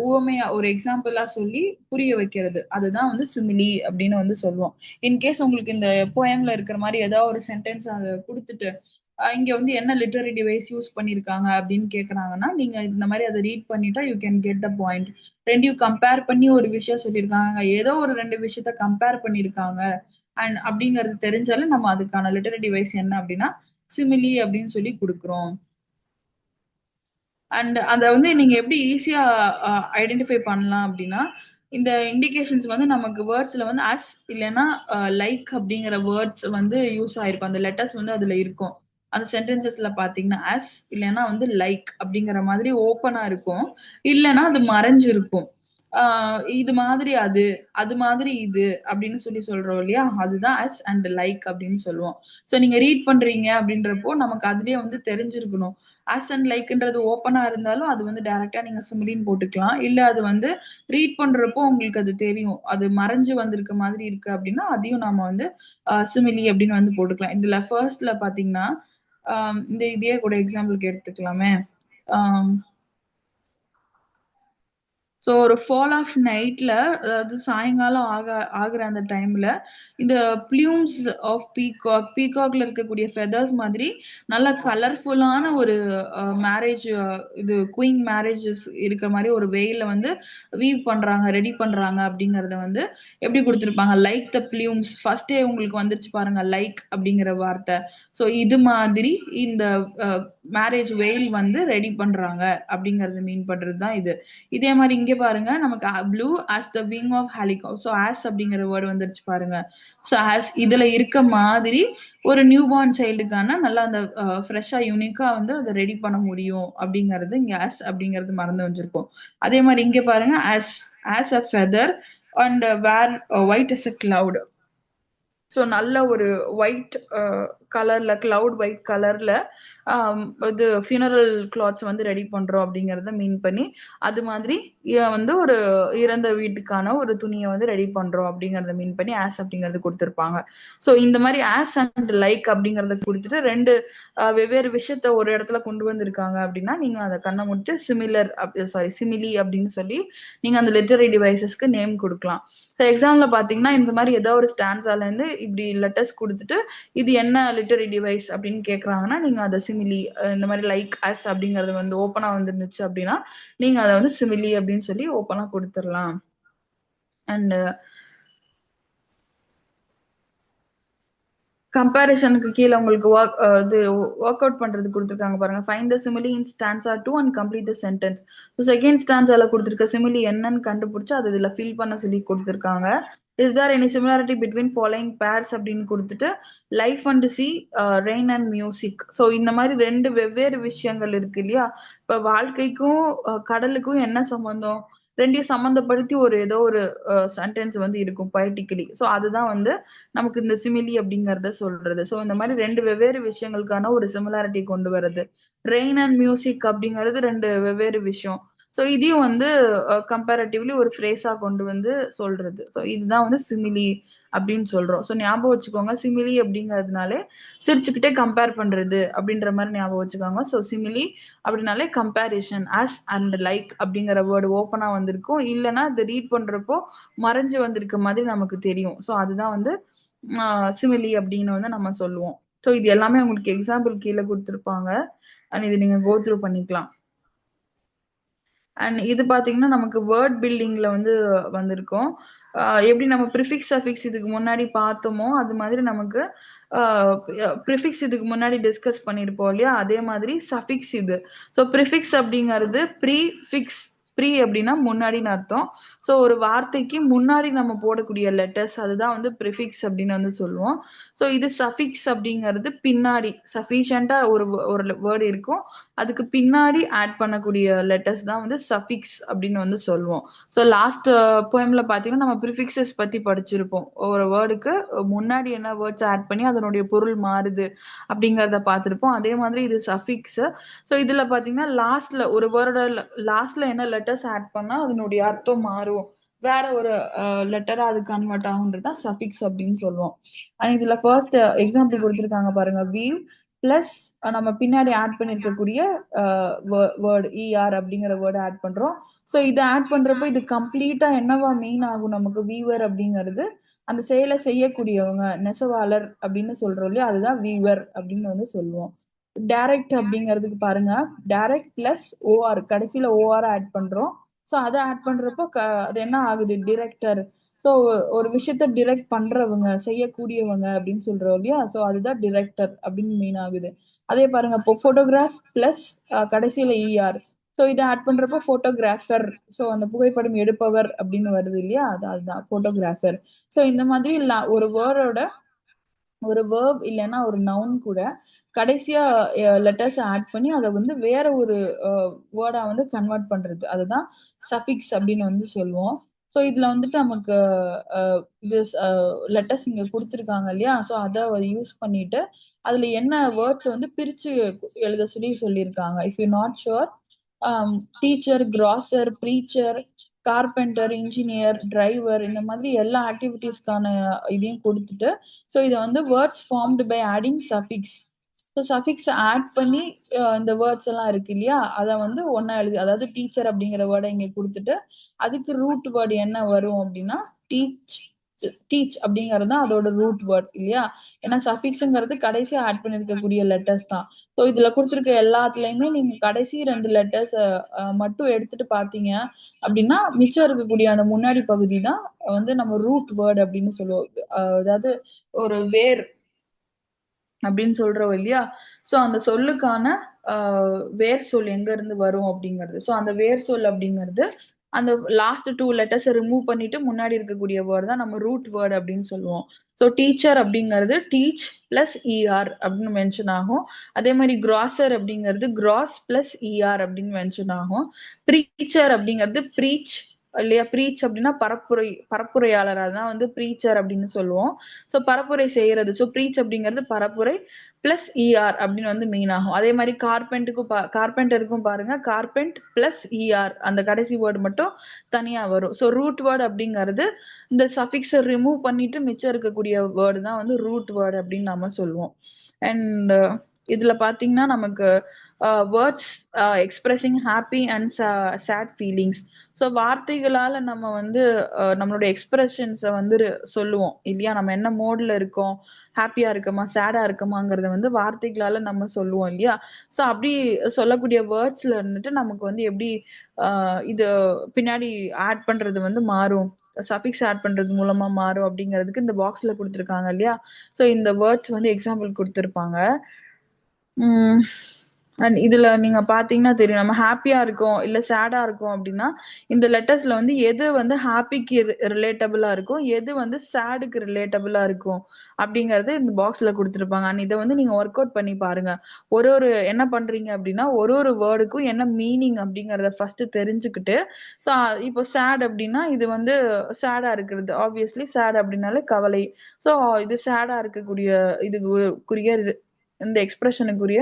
உவமையா ஒரு எக்ஸாம்பிளா சொல்லி புரிய வைக்கிறது, அதுதான் வந்து சிமிலி அப்படின்னு வந்து சொல்லுவோம். இன்கேஸ் உங்களுக்கு இந்த போயம்ல இருக்கிற மாதிரி ஏதாவது ஒரு சென்டென்ஸ் அதை கொடுத்துட்டு இங்க வந்து என்ன லிட்டரரி டிவைஸ் யூஸ் பண்ணிருக்காங்க அப்படின்னு கேக்குறாங்கன்னா, நீங்க இந்த மாதிரி அதை ரீட் பண்ணிட்டா you can get the point. ரெண்டையும் கம்பேர் பண்ணி ஒரு விஷயம் சொல்லியிருக்காங்க, ஏதோ ஒரு ரெண்டு விஷயத்த கம்பேர் பண்ணிருக்காங்க அண்ட் அப்படிங்கிறது தெரிஞ்சாலும் நம்ம அதுக்கான லிட்டரரி டிவைஸ் என்ன அப்படின்னா சிமிலி அப்படின்னு சொல்லி கொடுக்குறோம். அண்ட் அதை வந்து நீங்க எப்படி ஈஸியா ஐடென்டிஃபை பண்ணலாம் அப்படின்னா, இந்த இண்டிகேஷன்ஸ் வந்து நமக்கு வேர்ட்ஸ்ல வந்து அஸ் இல்லைன்னா லைக் அப்படிங்கிற வேர்ட்ஸ் வந்து யூஸ் ஆயிருக்கும், அந்த லெட்டர்ஸ் வந்து அதுல இருக்கும். அந்த சென்டென்சஸ்ல பாத்தீங்கன்னா அஸ் இல்லைன்னா வந்து லைக் அப்படிங்கிற மாதிரி ஓப்பனா இருக்கும், இல்லைன்னா அது மறைஞ்சிருக்கும். இது மாதிரி அது, அது மாதிரி இது அப்படின்னு சொல்லி சொல்றோம் இல்லையா, அதுதான் அஸ் அண்ட் லைக் அப்படின்னு சொல்லுவோம். ஸோ நீங்க ரீட் பண்றீங்க அப்படின்றப்போ நமக்கு அதுலயே வந்து தெரிஞ்சிருக்கணும். அஸ் அண்ட் லைக்ன்றது ஓப்பனா இருந்தாலும் அது வந்து டைரக்டா நீங்க சிமிலின்னு போட்டுக்கலாம், இல்ல அது வந்து ரீட் பண்றப்போ உங்களுக்கு அது தெரியும், அது மறைஞ்சு வந்திருக்க மாதிரி இருக்கு அப்படின்னா அதையும் நாம வந்து சிமிலி அப்படின்னு வந்து போட்டுக்கலாம். இதுல ஃபர்ஸ்ட்ல பாத்தீங்கன்னா இந்த இதையே கூட எக்ஸாம்பிளுக்கு எடுத்துக்கலாமே. ஸோ ஒரு ஃபால் ஆஃப் நைட்ல, அதாவது சாயங்காலம் ஆகுற அந்த டைம்ல இந்த பிளியூம்ஸ் ஆஃப் பீகாக், பீகாக்ல இருக்கக்கூடிய ஃபெதர்ஸ் மாதிரி நல்ல கலர்ஃபுல்லான ஒரு மேரேஜ், இது குயின் மேரேஜஸ் இருக்க மாதிரி ஒரு வெயில வந்து வீவ் பண்றாங்க, ரெடி பண்றாங்க அப்படிங்கறத வந்து எப்படி கொடுத்துருப்பாங்க, லைக் த பிளியூம்ஸ். ஃபர்ஸ்டே உங்களுக்கு வந்துருச்சு பாருங்க லைக் அப்படிங்கிற வார்த்தை. ஸோ இது மாதிரி இந்த மேரேஜ் வெயில் வந்து ரெடி பண்றாங்க அப்படிங்கறது மீன் பண்றது தான் இது. இதே மாதிரி இங்க பாருங்க, நமக்கு blue as the wing of helicopter. So as அப்படிங்கிற வேர்டு வந்துருச்சு பாருங்க. ஸோ as இதுல இருக்க மாதிரி ஒரு நியூ பார்ன் சைல்டுக்கான நல்லா அந்த ஃப்ரெஷ்ஷா யூனிக்கா வந்து அதை ரெடி பண்ண முடியும் அப்படிங்கிறது இங்க as அப்படிங்கிறது மறந்து வச்சிருக்கோம். அதே மாதிரி இங்க பாருங்க as a feather and where white as a cloud. So நல்ல ஒரு ஒயிட் கலர்ல, கிளவுட் ஒயிட் கலர்ல இது ஃபியூனரல் கிளாத்ஸ் வந்து ரெடி பண்றோம் அப்படிங்கறத மீன் பண்ணி, அது மாதிரி வந்து ஒரு இறந்த வீட்டுக்கான ஒரு துணியை வந்து ரெடி பண்றோம் அப்படிங்கறத மீன் பண்ணி ஆஸ் அப்படிங்கறது கொடுத்துருப்பாங்க. ஸோ இந்த மாதிரி ஆஸ் அண்ட் லைக் அப்படிங்கறத கொடுத்துட்டு ரெண்டு வெவ்வேறு விஷயத்த ஒரு இடத்துல கொண்டு வந்திருக்காங்க அப்படின்னா நீங்க அதை கண்ணை முடிச்சு சிமிலர், சிமிலி அப்படின்னு சொல்லி நீங்க அந்த லிட்டரரி டிவைசஸ்க்கு நேம் கொடுக்கலாம். எக்ஸாம்ல பாத்தீங்கன்னா இந்த மாதிரி ஏதோ ஒரு ஸ்டான்ஸால இருந்து இப்படி லெட்டர்ஸ் கொடுத்துட்டு இது என்ன லிட்டரரி டிவைஸ் அப்படின்னு கேக்குறாங்கன்னா நீங்க அதை சிமிலி, இந்த மாதிரி லைக் அஸ் அப்படிங்கறது வந்து ஓப்பனா வந்துருந்துச்சு அப்படின்னா நீங்க அதை வந்து சிமிலி அப்படின்னு சொல்லி ஓப்பனா கொடுத்துடலாம். அண்ட் கம்பேரிசனுக்கு கீழே உங்களுக்கு இது ஒர்க் அவுட் பண்றது கொடுத்துருக்காங்க பாருங்க. Find the simile in stanza 2 and complete the sentence. So second ஸ்டான்ஸால கொடுத்துருக்க சிமிலி என்னன்னு கண்டுபிடிச்சு அது இதுல ஃபில் பண்ண சொல்லி கொடுத்துருக்காங்க. Is there any similarity between following pairs அப்படின்னு கொடுத்துட்டு life and sea, rain and music. So இந்த மாதிரி ரெண்டு வெவ்வேறு விஷயங்கள் இருக்கு இல்லையா. இப்ப வாழ்க்கைக்கும் கடலுக்கும் என்ன சம்பந்தம், ரெண்டையும் சம்மந்தப்படுத்தி ஒரு ஏதோ ஒரு சென்டென்ஸ் வந்து இருக்கும் பொயட்டிக்கலி. ஸோ அதுதான் வந்து நமக்கு இந்த சிமிலி அப்படிங்கறத சொல்றது. ஸோ இந்த மாதிரி ரெண்டு வெவ்வேறு விஷயங்களுக்கான ஒரு சிமிலாரிட்டி கொண்டு வர்றது. ரெயின் அண்ட் மியூசிக் அப்படிங்கிறது ரெண்டு வெவ்வேறு விஷயம். ஸோ இதையும் வந்து கம்பேரட்டிவ்லி ஒரு ஃப்ரேஸா கொண்டு வந்து சொல்றது. ஸோ இதுதான் வந்து சிமிலி அப்படின்னு சொல்றோம். ஸோ ஞாபகம் வச்சுக்கோங்க, சிமிலி அப்படிங்கிறதுனாலே சிரிச்சுக்கிட்டே கம்பேர் பண்றது அப்படின்ற மாதிரி ஞாபகம் வச்சுக்கோங்க. ஸோ சிமிலி அப்படின்னாலே கம்பேரிஷன், ஆஸ் அண்ட் லைக் அப்படிங்கிற வேர்டு ஓப்பனா வந்திருக்கும், இல்லைன்னா இதை ரீட் பண்றப்போ மறைஞ்சு வந்திருக்க மாதிரி நமக்கு தெரியும். ஸோ அதுதான் வந்து சிமிலி அப்படின்னு வந்து நம்ம சொல்லுவோம். ஸோ இது எல்லாமே உங்களுக்கு எக்ஸாம்பிள் கீழே கொடுத்துருப்பாங்க, அண்ட் இது நீங்க கோ த்ரூ பண்ணிக்கலாம். அண்ட் இது பாத்தீங்கன்னா நமக்கு வேர்ட் பில்டிங்ல வந்து வந்திருக்கும். எப்படி நம்ம ப்ரிஃபிக்ஸ் சஃபிக்ஸ் இதுக்கு முன்னாடி பார்த்தோமோ அது மாதிரி நமக்கு ப்ரிஃபிக்ஸ் இதுக்கு முன்னாடி டிஸ்கஸ் பண்ணியிருப்போம் இல்லையா, அதே மாதிரி சஃபிக்ஸ் இது. ஸோ ப்ரிஃபிக்ஸ் அப்படிங்கிறது ப்ரீஃபிக்ஸ், ப்ரீ அப்படின்னா முன்னாடின்னு அர்த்தம். ஸோ ஒரு வார்த்தைக்கு முன்னாடி நம்ம போடக்கூடிய லெட்டர்ஸ் அதுதான் வந்து ப்ரிஃபிக்ஸ் அப்படின்னு வந்து சொல்லுவோம். ஸோ இது சஃபிக்ஸ் அப்படிங்கிறது பின்னாடி சஃபிஷியண்டா ஒரு வேர்டு இருக்கும், அதுக்கு பின்னாடி ஆட் பண்ணக்கூடிய லெட்டர்ஸ் தான் வந்து சஃபிக்ஸ் அப்படின்னு வந்து சொல்லுவோம். ஸோ லாஸ்ட் போயம்ல பார்த்தீங்கன்னா நம்ம ப்ரிஃபிக்ஸஸ் பத்தி படிச்சிருப்போம். ஒரு வேர்டுக்கு முன்னாடி என்ன வேர்ட்ஸ் ஆட் பண்ணி அதனுடைய பொருள் மாறுது அப்படிங்கிறத பார்த்துருப்போம். அதே மாதிரி இது சஃபிக்ஸ். ஸோ இதுல பார்த்தீங்கன்னா லாஸ்ட்ல ஒரு வேர்டோட லாஸ்ட்ல என்ன லெட்டர்ஸ் ஆட் பண்ணா அதனுடைய அர்த்தம் மாறும், வேற ஒரு லெட்டரா அது கன்வெர்ட் ஆகுன்றது தான் சஃபிக்ஸ் அப்படின்னு சொல்லுவோம். அண்ட் இதுல ஃபர்ஸ்ட் எக்ஸாம்பிள் கொடுத்துருக்காங்க பாருங்க, வீவ் பிளஸ் நம்ம பின்னாடி ஆட் பண்ணிருக்கக்கூடிய வேர்டு இஆர் அப்படிங்கிற வேர்டு ஆட் பண்றோம். ஸோ இதை ஆட் பண்றப்போ இது கம்ப்ளீட்டா என்னவா மீன் ஆகும் நமக்கு, வீவர் அப்படிங்கிறது அந்த செயலை செய்யக்கூடியவங்க, நெசவாளர் அப்படின்னு சொல்றோம் இல்லையா, அதுதான் வீவர் அப்படின்னு வந்து சொல்லுவோம். டைரக்ட் அப்படிங்கிறதுக்கு பாருங்க, டைரக்ட் பிளஸ் ஓஆர், கடைசியில ஓஆர் ஆட் பண்றோம். ஸோ அதை ஆட் பண்றப்போ அது என்ன ஆகுது, டிரெக்டர். ஸோ ஒரு விஷயத்த டிரெக்ட் பண்றவங்க, செய்யக்கூடியவங்க அப்படின்னு சொல்றோம் இல்லையா, ஸோ அதுதான் டிரெக்டர் அப்படின்னு மீன் ஆகுது. அதே பாருங்க, இப்போ போட்டோகிராஃப் பிளஸ் கடைசியில இஆர், ஸோ இதை ஆட் பண்றப்போ போட்டோகிராஃபர், ஸோ அந்த புகைப்படம் எடுப்பவர் அப்படின்னு வருது இல்லையா, அதுதான் போட்டோகிராஃபர். ஸோ இந்த மாதிரி ஒரு வேர்டோட ஒரு வேர்ப் இல்லைன்னா ஒரு நவுன் கூட கடைசியா லெட்டர்ஸ் ஆட் பண்ணி அதை வந்து வேற ஒரு வேர்டா வந்து கன்வெர்ட் பண்றது, அதுதான் சஃபிக்ஸ் அப்படின்னு வந்து சொல்லுவோம். ஸோ இதுல வந்துட்டு நமக்கு இது லெட்டர்ஸ் இங்க கொடுத்துருக்காங்க இல்லையா, ஸோ அதை யூஸ் பண்ணிட்டு அதுல என்ன வேர்ட்ஸ் வந்து பிரிச்சு எழுத சொல்லி சொல்லியிருக்காங்க. If you not sure, teacher, grocer, preacher, carpenter, engineer, driver, இந்த மாதிரி எல்லா ஆக்டிவிட்டீஸ்க்கான இதையும் கொடுத்துட்டு, ஸோ இதை வந்து words formed by adding suffix. So suffix add பண்ணி இந்த வேர்ட்ஸ் எல்லாம் இருக்கு இல்லையா, அதை வந்து ஒன்னா எழுதி, அதாவது டீச்சர் அப்படிங்கிற வேர்டை இங்க கொடுத்துட்டு அதுக்கு ரூட் வேர்டு என்ன வரும் அப்படின்னா டீச், டீச் அப்படிங்கிறது தான் அதோட ரூட் வேர்ட் இல்லையா, ஏன்னா சஃபிக்ஸ்ங்கிறது கடைசியா ஆட் பண்ணிருக்கக்கூடிய லெட்டர்ஸ் தான். ஸோ இதுல கொடுத்துருக்க எல்லாத்துலயுமே நீங்க கடைசி ரெண்டு லெட்டர்ஸ் மட்டும் எடுத்துட்டு பாத்தீங்க அப்படின்னா மிச்சம் இருக்கக்கூடிய அந்த முன்னாடி பகுதி தான் வந்து நம்ம ரூட் வேர்ட் அப்படின்னு சொல்லுவோம். அதாவது ஒரு வேர் அப்படின்னு சொல்றோம் இல்லையா, ஸோ அந்த சொல்லுக்கான வேர் சொல் எங்க இருந்து வரும் அப்படிங்கிறது. ஸோ அந்த வேர் சொல் அப்படிங்கிறது அந்த லாஸ்ட் டூ லெட்டர்ஸை ரிமூவ் பண்ணிட்டு முன்னாடி இருக்கக்கூடிய வேர்டு தான் நம்ம ரூட் வேர்டு அப்படின்னு சொல்லுவோம். ஸோ டீச்சர் அப்படிங்கிறது டீச் பிளஸ் இஆர் அப்படின்னு மென்ஷன் ஆகும். அதே மாதிரி கிராசர் அப்படிங்கிறது கிராஸ் பிளஸ் இஆர் அப்படின்னு மென்ஷன் ஆகும். ப்ரீச்சர் அப்படிங்கிறது ப்ரீச் இல்லையா, ப்ரீச் அப்படின்னா பரப்புரையாளர், அதான் வந்து ப்ரீச்சர் அப்படின்னு சொல்லுவோம். ஸோ பரப்புரை செய்யறது, ஸோ ப்ரீச் அப்படிங்கிறது பரப்புரை பிளஸ் இஆர் அப்படின்னு வந்து மீன் ஆகும். அதே மாதிரி கார்பெண்டருக்கும் பாருங்க, கார்பெண்ட் பிளஸ் இஆர், அந்த கடைசி வேர்டு மட்டும் தனியா வரும். ஸோ ரூட் வேர்டு அப்படிங்கிறது இந்த சஃபிக்ஸை ரிமூவ் பண்ணிட்டு மிச்சம் இருக்கக்கூடிய வேர்டு தான் வந்து ரூட் வேர்டு அப்படின்னு நம்ம சொல்லுவோம். அண்ட் இதுல பாத்தீங்கன்னா நமக்கு words expressing happy and sad feelings. So வார்த்தைகளால நம்ம வந்து நம்மளோட எக்ஸ்பிரஷன்ஸை வந்து சொல்லுவோம் இல்லையா, நம்ம என்ன மோட்ல இருக்கோம், ஹாப்பியா இருக்கோமா சேடா இருக்கோமாங்கிறத வந்து வார்த்தைகளால நம்ம சொல்லுவோம் இல்லையா. ஸோ அப்படி சொல்லக்கூடிய வேர்ட்ஸ்ல இருந்துட்டு நமக்கு வந்து எப்படி இது பின்னாடி ஆட் பண்றது வந்து மாறும், சஃபிக்ஸ் ஆட் பண்றது மூலமா மாறும் அப்படிங்கிறதுக்கு இந்த பாக்ஸ்ல கொடுத்துருக்காங்க இல்லையா. ஸோ இந்த வேர்ட்ஸ் வந்து எக்ஸாம்பிள் கொடுத்துருப்பாங்க. அண்ட் இதுல நீங்க பாத்தீங்கன்னா தெரியும், நம்ம ஹாப்பியா இருக்கோம் இல்ல சேடா இருக்கோம் அப்படின்னா இந்த லெட்டர்ஸ்ல வந்து எது வந்து ஹாப்பிக்கு ரிலேட்டபிளா இருக்கும், எது வந்து சேடுக்கு ரிலேட்டபிளா இருக்கும் அப்படிங்கறது இந்த பாக்ஸ்ல கொடுத்துருப்பாங்க. அண்ட் இதை வந்து நீங்க ஒர்க் அவுட் பண்ணி பாருங்க. ஒரு என்ன பண்றீங்க அப்படின்னா ஒரு வேர்டுக்கும் என்ன மீனிங் அப்படிங்கறத ஃபர்ஸ்ட் தெரிஞ்சுக்கிட்டு, ஸோ இப்போ சேட் அப்படின்னா இது வந்து சேடா இருக்கிறது, ஆப்வியஸ்லி சேட் அப்படின்னாலே கவலை. ஸோ இது சேடா இருக்கக்கூடிய இதுக்குரிய இந்த எக்ஸ்பிரஷனுக்குரிய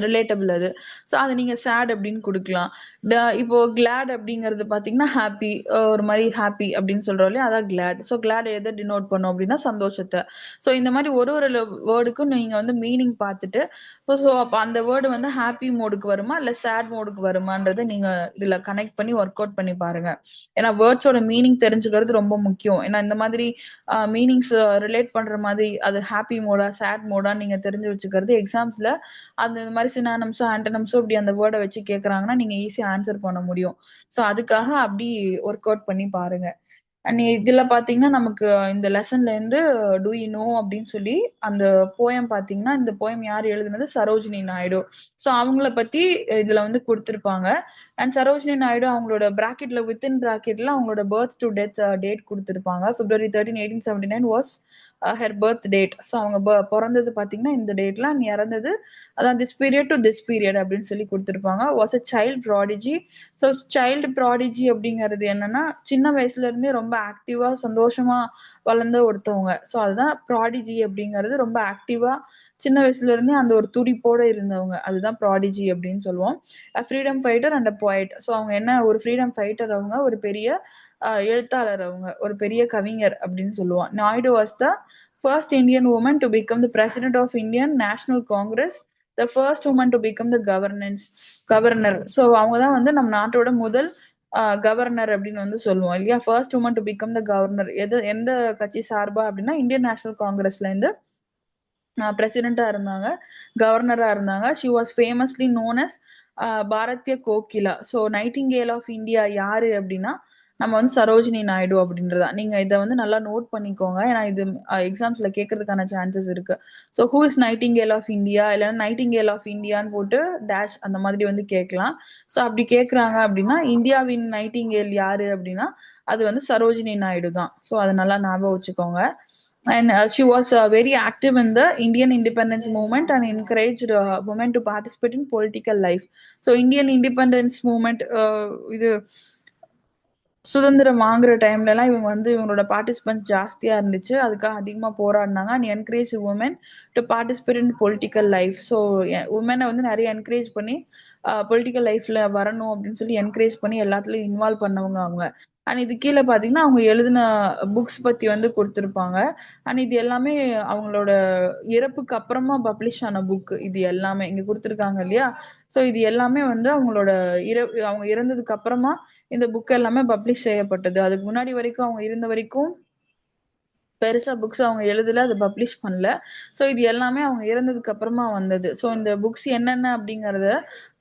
ரிலேட்டபிள் அது. ஸோ அதை நீங்க சேட் அப்படின்னு கொடுக்கலாம். இப்போ கிளாட் அப்படிங்கிறது பார்த்தீங்கன்னா ஹாப்பி, ஒரு மாதிரி ஹாப்பி அப்படின்னு சொல்றோம் இல்லையா, அதான் கிளாட். ஸோ கிளாட் எதை டினோட் பண்ணும் அப்படின்னா சந்தோஷத்தை. ஸோ இந்த மாதிரி ஒரு ஒரு வேர்டுக்கும் நீங்க வந்து மீனிங் பார்த்துட்டு, ஸோ அப்போ அந்த வேர்டு வந்து ஹாப்பி மோடுக்கு வருமா இல்லை சேட் மோடுக்கு வருமான்றதை நீங்க இதுல கனெக்ட் பண்ணி ஒர்க் அவுட் பண்ணி பாருங்க. ஏன்னா வேர்ட்ஸோட மீனிங் தெரிஞ்சுக்கிறது ரொம்ப முக்கியம். ஏன்னா இந்த மாதிரி மீனிங்ஸ் ரிலேட் பண்ற மாதிரி அது ஹாப்பி மோடா சேட் மோடா நீங்க தெரிஞ்சு வச்சுக்கிறது எக்ஸாம்ஸ்ல அந்த இந்த மாதிரி சினானம்ஸோ ஆண்டனம்ஸோ இப்படி அந்த வேர்டை வச்சு கேட்குறாங்கன்னா நீங்க ஈஸியா ஆன்சர் பண்ண முடியும். ஸோ அதுக்காக அப்படி ஒர்க் அவுட் பண்ணி பாருங்க. அண்ட் இதுல பாத்தீங்கன்னா நமக்கு இந்த லெசன்ல இருந்து டூ யூ நோ அப்படின்னு சொல்லி அந்த போயம் பாத்தீங்கன்னா, இந்த போயம் யார் எழுதுனது, சரோஜினி நாயுடு. ஸோ அவங்கள பத்தி இதுல வந்து கொடுத்துருப்பாங்க. அண்ட் சரோஜினி நாயுடு அவங்களோட பிராக்கெட்ல வித்தின் பிராக்கெட்ல அவங்களோட பர்த் டு டெத் டேட் கொடுத்துருப்பாங்க. February 13, 1879 was her birth date. So அவங்க பிறந்தது பாத்தீங்கன்னா இந்த டேட்ல, அண்ட் இறந்தது அதான் this period to this period அப்படின்னு சொல்லி கொடுத்துருப்பாங்க. Was a child prodigy. So child prodigy அப்படிங்கிறது என்னன்னா, சின்ன வயசுல இருந்தே ரொம்ப ஆக்டிவா சந்தோஷமா வளர்ந்த ஒருத்தவங்க. ஸோ அதுதான் ப்ராடிஜி அப்படிங்கிறது. ரொம்ப ஆக்டிவா சின்ன வயசுல இருந்தே அந்த ஒரு துடிப்போட இருந்தவங்க, அதுதான் ப்ராடிஜி அப்படின்னு சொல்லுவோம். ஃப்ரீடம் ஃபைட்டர் அண்ட் அ போய்ட். ஸோ அவங்க என்ன, ஒரு ஃப்ரீடம் ஃபைட்டர் அவங்க, ஒரு பெரிய எழுத்தாளர் அவங்க, ஒரு பெரிய கவிஞர் அப்படின்னு சொல்லுவோம். Naidu was the first Indian woman to become the president of Indian National Congress, the first woman to become the governor. So அவங்க தான் வந்து நம்ம நாட்டோட முதல் கவர்னர் அப்படின்னு வந்து சொல்லுவோம் இல்லையா. First woman to become the governor எந்த கட்சி சார்பா அப்படின்னா இந்தியன் நேஷனல் காங்கிரஸ்ல இருந்து பிரசிடென்டா இருந்தாங்க, கவர்னரா இருந்தாங்க. She was famously known as Bharatiya Kokila. So nightingale of India யாரு அப்படின்னா நம்ம வந்து சரோஜினி நாயுடு அப்படின்றதா. நீங்க இதை வந்து நல்லா நோட் பண்ணிக்கோங்க, ஏன்னா இது எக்ஸாம்ஸ்ல கேட்கறதுக்கான சான்சஸ் இருக்கு. So who is nightingale of India, இல்லைன்னா நைட்டிங்கேல் ஆஃப் இந்தியான்னு போட்டு டேஷ் அந்த மாதிரி வந்து கேட்கலாம். ஸோ அப்படி கேட்குறாங்க அப்படின்னா இந்தியாவின் நைட்டிங்கேல் யாரு அப்படின்னா அது வந்து சரோஜினி நாயுடு தான். ஸோ அதை நல்லா ஞாபகம் வச்சுக்கோங்க. And she was very active in the Indian independence movement and encouraged women to participate in political life. So Indian independence movement இது சுதந்திரம் வாங்குற டைம்ல எல்லாம் இவங்க வந்து இவங்களோட பார்ட்டிசிபென்ட் ஜாஸ்தியா இருந்துச்சு, அதுக்காக அதிகமா போராடினாங்க. And encourage women to participate in political life. So உமனை வந்து நிறைய என்கரேஜ் பண்ணி பொலிட்டிக்கல் லைஃப்ல வரணும் அப்படின்னு சொல்லி என்கரேஜ் பண்ணி எல்லாத்துலயும் இன்வால்வ் பண்ணவங்க அவங்க. அண்ட் இது கீழே பாத்தீங்கன்னா அவங்க எழுதின புக்ஸ் பத்தி வந்து கொடுத்துருப்பாங்க. அண்ட் இது எல்லாமே அவங்களோட இறப்புக்கு அப்புறமா பப்ளிஷ் ஆன புக். இது எல்லாமே இங்க கொடுத்துருக்காங்க இல்லையா. ஸோ இது எல்லாமே வந்து அவங்களோட அவங்க இறந்ததுக்கு அப்புறமா இந்த புக் எல்லாமே பப்ளிஷ் செய்யப்பட்டது. அதுக்கு முன்னாடி வரைக்கும் அவங்க இருந்த வரைக்கும் பெருசா புக்ஸ் அவங்க எழுதல, அதை பப்ளிஷ் பண்ணல. ஸோ இது எல்லாமே அவங்க இறந்ததுக்கு அப்புறமா வந்தது. ஸோ இந்த புக்ஸ் என்னென்ன அப்படிங்கறத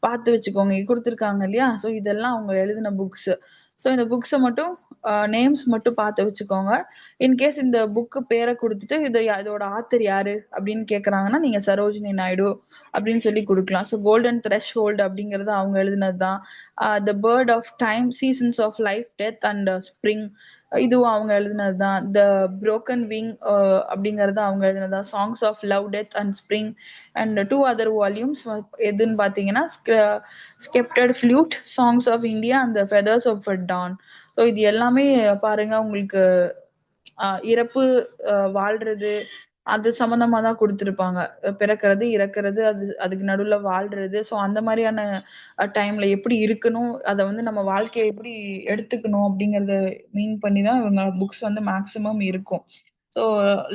பார்த்து வச்சுக்கோங்க, கொடுத்துருக்காங்க இல்லையா. ஸோ இதெல்லாம் அவங்க எழுதின புக்ஸ். ஸோ இந்த புக்ஸை மட்டும் நேம்ஸ் மட்டும் பார்த்து வச்சுக்கோங்க. இன்கேஸ் இந்த புக்கு பேரை கொடுத்துட்டு இதோட ஆத்தர் யாரு அப்படின்னு கேட்குறாங்கன்னா நீங்க சரோஜினி நாயுடு அப்படின்னு சொல்லி கொடுக்கலாம். ஸோ கோல்டன் த்ரெஷ்ஹோல்ட் அப்படிங்கிறது அவங்க எழுதினது தான். The bird of time, seasons of life, death and spring, இதுவும் அவங்க எழுதினது தான். த புரோக்கன் விங் அப்படிங்கிறது அவங்க எழுதினது தான். Songs of love, death and spring and 2 other volumes எதுன்னு பார்த்தீங்கன்னா ஸ்கெப்டட் flute, songs of India and the feathers of dawn. So இது எல்லாமே பாருங்க உங்களுக்கு இறப்பு, வாழ்றது அது சம்பந்தமா தான் கொடுத்துருப்பாங்க. பிறக்கிறது, இறக்குறது, அதுக்கு நடுவுல வாழ்றது. ஸோ அந்த மாதிரியான டைம்ல எப்படி இருக்கணும், அதை வந்து நம்ம வாழ்க்கையை எப்படி எடுத்துக்கணும் அப்படிங்கறத மீன் பண்ணி தான் இவங்க புக்ஸ் வந்து மேக்சிமம் இருக்கும். ஸோ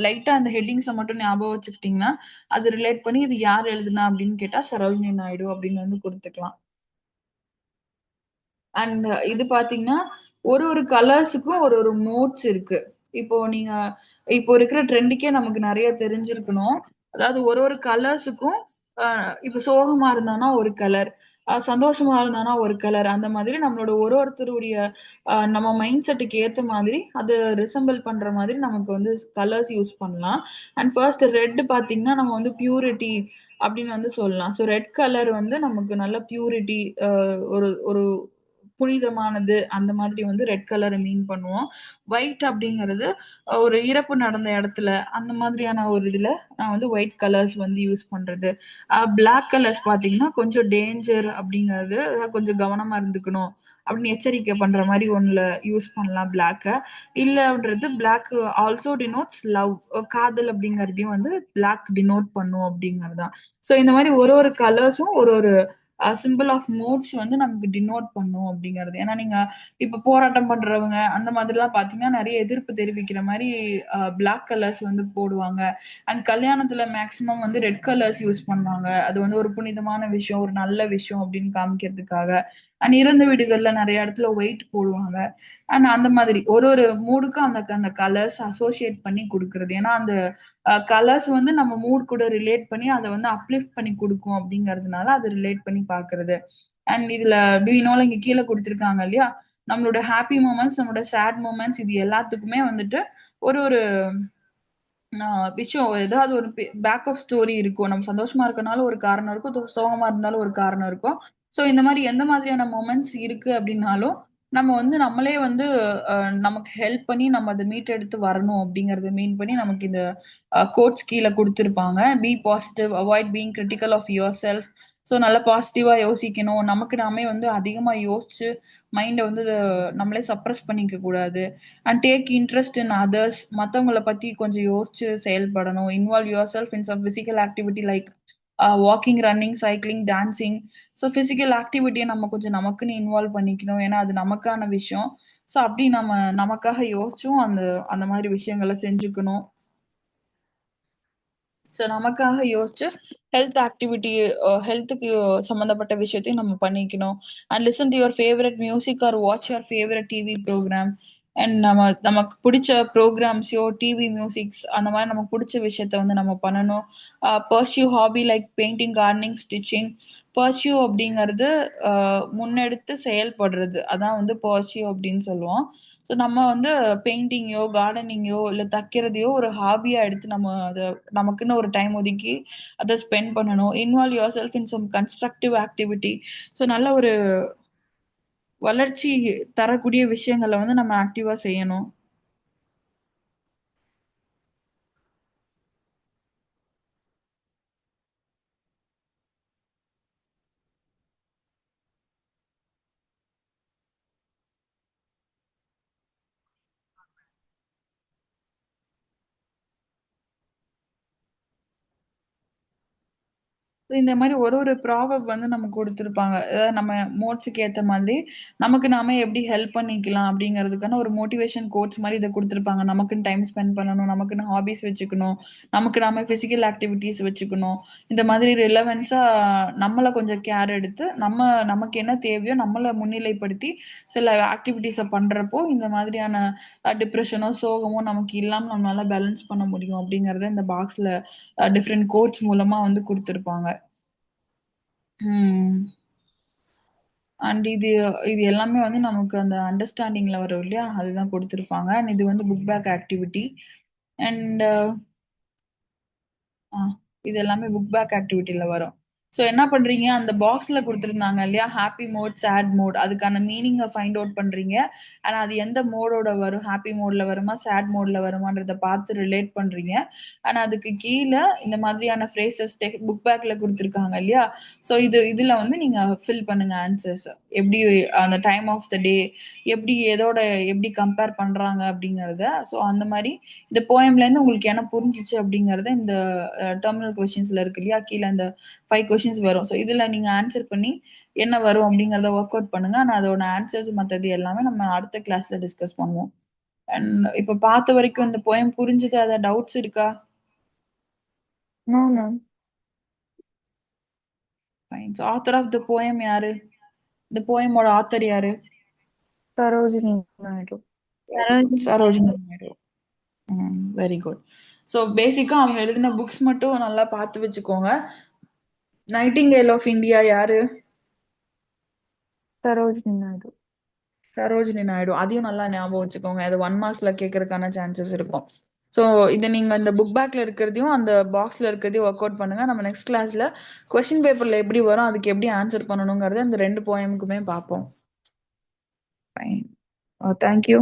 லைட்டா அந்த ஹெட்டிங்ஸை மட்டும் ஞாபகம் வச்சுக்கிட்டீங்கன்னா அது ரிலேட் பண்ணி இது யார் எழுதுனா அப்படின்னு கேட்டா சரோஜினி நாயுடு அப்படின்னு வந்து கொடுத்துக்கலாம். அண்ட் இது பாத்தீங்கன்னா ஒரு ஒரு கலர்ஸுக்கும் ஒரு ஒரு மோட்ஸ் இருக்கு. இப்போ நீங்க இப்போ இருக்கிற ட்ரெண்டுக்கே நமக்கு நிறைய தெரிஞ்சிருக்கணும். அதாவது ஒரு ஒரு கலர்ஸுக்கும் இப்போ சோகமா இருந்தானா ஒரு கலர், சந்தோஷமா இருந்தானா ஒரு கலர், அந்த மாதிரி நம்மளோட ஒருத்தருடைய நம்ம மைண்ட் செட்டுக்கு ஏத்த மாதிரி அது ரிசம்பிள் பண்ற மாதிரி நமக்கு வந்து கலர்ஸ் யூஸ் பண்ணலாம். அண்ட் ஃபர்ஸ்ட் ரெட் பாத்தீங்கன்னா நம்ம வந்து பியூரிட்டி அப்படின்னு வந்து சொல்லலாம். ஸோ ரெட் கலர் வந்து நமக்கு நல்ல பியூரிட்டி, ஒரு ஒரு புனிதமானது அந்த மாதிரி வந்து ரெட் கலரை மீன் பண்ணுவோம். ஒயிட் அப்படிங்கிறது ஒரு இறப்பு நடந்த இடத்துல அந்த மாதிரியான ஒரு இதுல நான் வந்து ஒயிட் கலர்ஸ் வந்து யூஸ் பண்றது. பிளாக் கலர்ஸ் பாத்தீங்கன்னா கொஞ்சம் டேஞ்சர் அப்படிங்கிறது, கொஞ்சம் கவனமா இருந்துக்கணும் அப்படின்னு எச்சரிக்கை பண்ற மாதிரி ஒண்ணுல யூஸ் பண்ணலாம் பிளாக்க. இல்லன்றது பிளாக் ஆல்சோ டினோட்ஸ் லவ், காதல் அப்படிங்கறதையும் வந்து பிளாக் டினோட் பண்ணும் அப்படிங்கறதுதான். சோ இந்த மாதிரி ஒரு ஒரு கலர்ஸும் ஒரு ஒரு சிம்பிள் ஆஃப் மூட்ஸ் வந்து நமக்கு டினோட் பண்ணும் அப்படிங்கிறது. ஏன்னா நீங்க இப்ப போராட்டம் பண்றவங்க அந்த மாதிரிலாம் பாத்தீங்கன்னா நிறைய எதிர்ப்பு தெரிவிக்கிற மாதிரி பிளாக் கலர்ஸ் வந்து போடுவாங்க. அண்ட் கல்யாணத்துல மேக்சிமம் வந்து ரெட் கலர்ஸ் யூஸ் பண்ணுவாங்க. அது வந்து ஒரு புனிதமான விஷயம், ஒரு நல்ல விஷயம் அப்படின்னு காமிக்கிறதுக்காக. அண்ட் இறந்த வீடுகள்ல நிறைய இடத்துல ஒயிட் போடுவாங்க. அண்ட் அந்த மாதிரி ஒரு ஒரு மூடுக்கும் அந்த அந்த கலர்ஸ் அசோசியேட் பண்ணி கொடுக்கறது. ஏன்னா அந்த கலர்ஸ் வந்து நம்ம மூட் கூட ரிலேட் பண்ணி அதை வந்து அப்லிஃப்ட் பண்ணி கொடுக்கும் அப்படிங்கறதுனால அதை ரிலேட் பண்ணி பாக்குறது. அண்ட் இதுல டூயினோல இங்க கீழே கொடுத்துருக்காங்க இல்லையா, நம்மளோட ஹாப்பி மூமெண்ட்ஸ், நம்மளோட சேட் மூமெண்ட்ஸ், இது எல்லாத்துக்குமே வந்துட்டு ஒரு ஒரு விஷயம், ஏதாவது ஒரு பேக் ஆஃப் ஸ்டோரி இருக்கும். நம்ம சந்தோஷமா இருக்கனாலும் ஒரு காரணம் இருக்கும், சோகமா இருந்தாலும் ஒரு காரணம் இருக்கும். சோ இந்த மாதிரி எந்த மாதிரியான மொமெண்ட்ஸ் இருக்கு அப்படின்னாலும் நம்ம வந்து நம்மளே வந்து நமக்கு ஹெல்ப் பண்ணி நம்ம அதை மீட்டெடுத்து வரணும் அப்படிங்கறத மீன் பண்ணி நமக்கு இந்த கோட்ஸ் கீழே கொடுத்துருப்பாங்க. Be positive, avoid being critical of yourself. So நல்லா பாசிட்டிவா யோசிக்கணும். நமக்கு நாமே வந்து அதிகமா யோசிச்சு மைண்டை வந்து நம்மளே சப்ரஸ் பண்ணிக்க கூடாது. And take interest in others, மற்றவங்கள பத்தி கொஞ்சம் யோசிச்சு செயல்படணும். Involve yourself in some physical activity like walking, running, cycling, dancing. So physical ஆக்டிவிட்டியை நம்ம கொஞ்சம் நமக்குன்னு இன்வால்வ் பண்ணிக்கணும். ஏன்னா அது நமக்கான விஷயம். ஸோ அப்படி நம்ம நமக்காக யோசிச்சும் அந்த அந்த மாதிரி விஷயங்களை செஞ்சுக்கணும். ஸோ நமக்காக யோசிச்சு ஹெல்த் ஆக்டிவிட்டி, ஹெல்த்துக்கு சம்மந்தப்பட்ட விஷயத்தையும் நம்ம பண்ணிக்கணும். And listen to your favourite music or watch your favourite TV programme. And நமக்கு பிடிச்ச ப்ரோக்ராம்ஸையோ டிவி மியூசிக்ஸ் அந்த மாதிரி நமக்கு பிடிச்ச விஷயத்த வந்து நம்ம பண்ணணும். Pursue hobby like painting, gardening, stitching. Pursue அப்படிங்கிறது முன்னெடுத்து செயல்படுறது, அதான் வந்து பர்சியூ அப்படின்னு சொல்லுவோம். ஸோ நம்ம வந்து பெயிண்டிங்கையோ கார்டனிங்கையோ இல்லை தைக்கிறதையோ ஒரு ஹாபியா எடுத்து நம்ம அதை நமக்குன்னு ஒரு டைம் ஒதுக்கி அதை ஸ்பெண்ட் பண்ணணும். Involve yourself in some constructive activity. So நல்ல ஒரு வளர்ச்சி தரக்கூடிய விஷயங்களை வந்து நம்ம ஆக்டிவா செய்யணும். இந்த மாதிரி ஒரு ஒரு ப்ராவர்ப் வந்து நமக்கு கொடுத்துருப்பாங்க. அதாவது நம்ம மோட்ஸுக்கு ஏத்த மாதிரி நமக்கு நாமே எப்படி ஹெல்ப் பண்ணிக்கலாம் அப்படிங்கிறதுக்கான ஒரு மோட்டிவேஷன் கோட்ஸ் மாதிரி இதை கொடுத்துருப்பாங்க. நமக்குன்னு டைம் ஸ்பெண்ட் பண்ணணும், நமக்குன்னு ஹாபிஸ் வச்சுக்கணும், நமக்கு நாம பிசிக்கல் ஆக்டிவிட்டிஸ் வச்சுக்கணும். இந்த மாதிரி ரிலவென்ஸா நம்மளை கொஞ்சம் கேர் எடுத்து நமக்கு என்ன தேவையோ நம்மளை முன்னிலைப்படுத்தி சில ஆக்டிவிட்டிஸை பண்றப்போ இந்த மாதிரியான டிப்ரெஷனோ சோகமோ நமக்கு இல்லாம நம்மளால பேலன்ஸ் பண்ண முடியும் அப்படிங்கறத இந்த பாக்ஸ்ல டிஃப்ரெண்ட் கோட்ஸ் மூலமா வந்து கொடுத்துருப்பாங்க. அண்ட் இது இது எல்லாமே வந்து நமக்கு அந்த அண்டர்ஸ்டாண்டிங்ல வரும் இல்லையா, அதுதான் கொடுத்துருப்பாங்க. அண்ட் இது வந்து புக் பேக் ஆக்டிவிட்டி. அண்ட் இது எல்லாமே புக் பேக் ஆக்டிவிட்டில வரும். ஸோ என்ன பண்றீங்க, அந்த பாக்ஸ்ல கொடுத்துருந்தாங்க இல்லையா ஹாப்பி மோட், சேட் மோட், அதுக்கான மீனிங்கை ஃபைண்ட் அவுட் பண்றீங்க. ஆனா அது எந்த மோடோட வரும், ஹாப்பி மோட்ல வருமா சேட் மோட்ல வருமான்றத பார்த்து ரிலேட் பண்றீங்க. ஆனா அதுக்கு கீழே இந்த மாதிரியான ஃப்ரேசஸ் புக் பேக்ல கொடுத்துருக்காங்க இல்லையா. ஸோ இதுல வந்து நீங்க ஃபில் பண்ணுங்க ஆன்சர்ஸ். எப்படி அந்த டைம் ஆஃப் த டே எப்படி எதோட எப்படி கம்பேர் பண்றாங்க அப்படிங்கறத. ஸோ அந்த மாதிரி இந்த போயம்ல இருந்து உங்களுக்கு என்ன புரிஞ்சிச்சு அப்படிங்கறத இந்த டெர்மினல் கொஸ்டின்ஸ்ல இருக்கு இல்லையா, கீழே இந்த 5 கொஸ்டின்ஸ் வரும். ஸோ இதுல நீங்க ஆன்சர் பண்ணி என்ன வரும் அப்படிங்கறத ஒர்க் அவுட் பண்ணுங்க. ஆனா அதோட ஆன்சர்ஸ் மற்றது எல்லாமே நம்ம அடுத்த கிளாஸ்ல டிஸ்கஸ் பண்ணுவோம். அண்ட் இப்ப பார்த்த வரைக்கும் இந்த போயம் புரிஞ்சுது, அத டவுட்ஸ் இருக்கா? No, ma'am. Fine. So author of the poem யாரு, இந்த போயமோட ஆத்தர் யாரு? Sarojini Naidu. Sarojini Naidu. Very good. So பேசிக்கா அவங்க எழுதின புக்ஸ் மட்டும் நல்லா பார்த்து வச்சுக்கோங்க. நைட்டிங்கேல் ஆஃப் இந்தியா யாரு? Sarojini Naidu. சரோஜினி நாயுடு. அதையும் நல்லா ஞாபகம் வச்சுக்கோங்க. அது 1 மார்க்ஸ்ல கேட்கறதுக்கான சான்சஸ் இருக்கும். ஸோ இதை நீங்க இந்த புக் பேக்ல இருக்கிறதையும் அந்த பாக்ஸ்ல இருக்கிறதையும் ஒர்க் அவுட் பண்ணுங்க. நம்ம நெக்ஸ்ட் கிளாஸ்ல கொஸ்டின் பேப்பர்ல எப்படி வரும், அதுக்கு எப்படி ஆன்சர் பண்ணணுங்கிறத இந்த 2 போயமுக்குமே பார்ப்போம். ஃபைன். தேங்க்யூ.